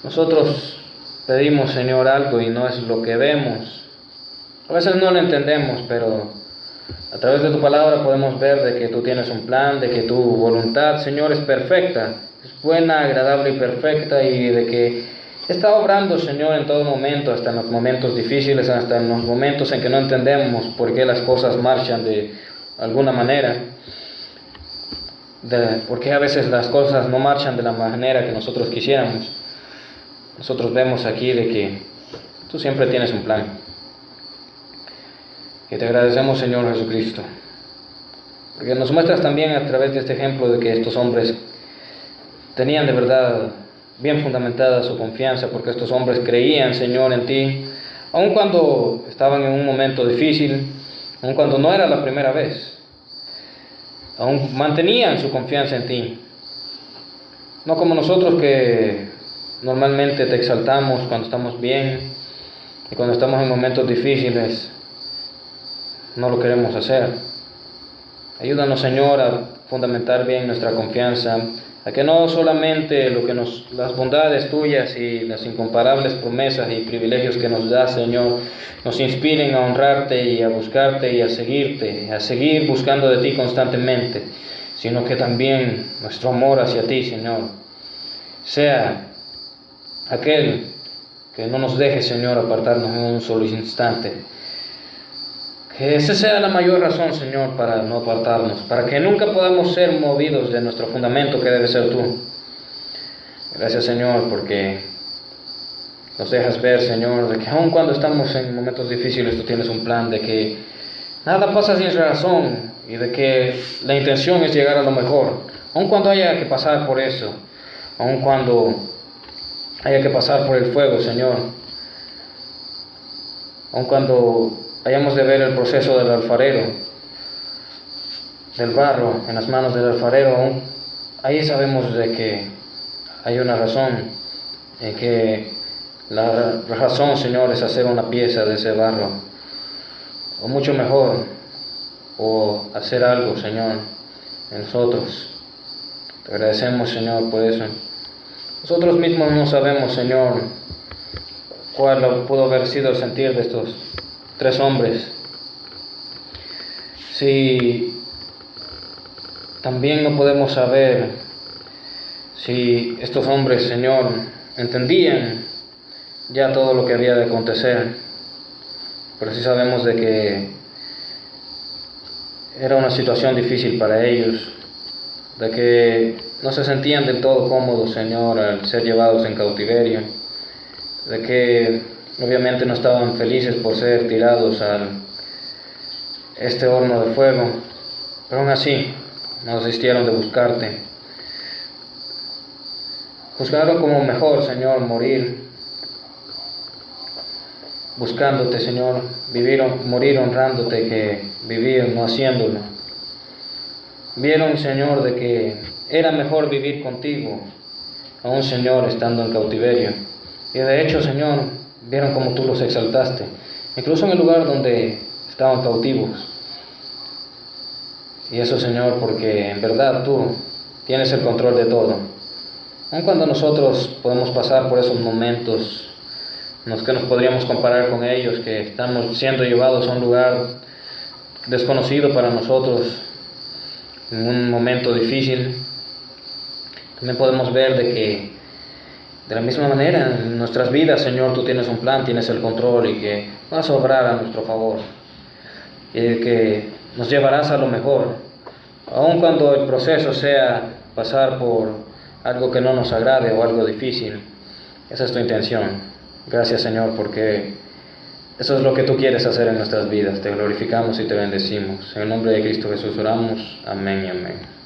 [SPEAKER 1] nosotros pedimos, Señor, algo y no es lo que vemos. A veces no lo entendemos, pero a través de tu palabra podemos ver de que tú tienes un plan, de que tu voluntad, Señor, es perfecta, es buena, agradable y perfecta, y de que está obrando, Señor, en todo momento, hasta en los momentos difíciles, hasta en los momentos en que no entendemos por qué las cosas marchan de alguna manera, por qué a veces las cosas no marchan de la manera que nosotros quisiéramos. Nosotros vemos aquí de que tú siempre tienes un plan. Y te agradecemos, Señor Jesucristo, porque nos muestras también a través de este ejemplo de que estos hombres tenían de verdad bien fundamentada su confianza, porque estos hombres creían, Señor, en ti, aun cuando estaban en un momento difícil, aun cuando no era la primera vez, aún mantenían su confianza en ti. No como nosotros que normalmente te exaltamos cuando estamos bien y cuando estamos en momentos difíciles no lo queremos hacer. Ayúdanos, Señor, a fundamentar bien nuestra confianza, a que no solamente las bondades tuyas y las incomparables promesas y privilegios que nos das, Señor, nos inspiren a honrarte y a buscarte y a seguirte, a seguir buscando de ti constantemente, sino que también nuestro amor hacia ti, Señor, sea aquel que no nos deje, Señor, apartarnos en un solo instante. Que esa sea la mayor razón, Señor, para no apartarnos, para que nunca podamos ser movidos de nuestro fundamento que debe ser tú. Gracias, Señor, porque nos dejas ver, Señor, de que aun cuando estamos en momentos difíciles, tú tienes un plan, de que nada pasa sin razón y de que la intención es llegar a lo mejor, aun cuando haya que pasar por eso, aun cuando haya que pasar por el fuego, Señor, aun cuando hayamos de ver el proceso del alfarero, del barro en las manos del alfarero, aún ahí sabemos de que hay una razón, que la razón, Señor, es hacer una pieza de ese barro, o mucho mejor, o hacer algo, Señor, en nosotros. Te agradecemos, Señor, por eso. Nosotros mismos no sabemos, Señor, cuál pudo haber sido el sentir de estos 3 hombres. Si también no podemos saber si estos hombres, Señor, entendían ya todo lo que había de acontecer, pero sí sabemos de que era una situación difícil para ellos. de que no se sentían del todo cómodos, Señor, al ser llevados en cautiverio, de que obviamente no estaban felices por ser tirados a este horno de fuego, pero aún así no desistieron de buscarte. Juzgaron como mejor, Señor, morir buscándote, Señor, morir honrándote que vivir no haciéndolo. Vieron, Señor, de que era mejor vivir contigo, aún, Señor, estando en cautiverio. Y de hecho, Señor, vieron como tú los exaltaste, incluso en el lugar donde estaban cautivos. Y eso, Señor, porque en verdad tú tienes el control de todo. Aun cuando nosotros podemos pasar por esos momentos que nos podríamos comparar con ellos, que estamos siendo llevados a un lugar desconocido para nosotros, en un momento difícil, también podemos ver de que de la misma manera en nuestras vidas, Señor, tú tienes un plan, tienes el control y que vas a obrar a nuestro favor y que nos llevarás a lo mejor, aun cuando el proceso sea pasar por algo que no nos agrade o algo difícil. Esa es tu intención. Gracias, Señor, porque eso es lo que tú quieres hacer en nuestras vidas. Te glorificamos y te bendecimos. En el nombre de Cristo Jesús oramos. Amén y amén.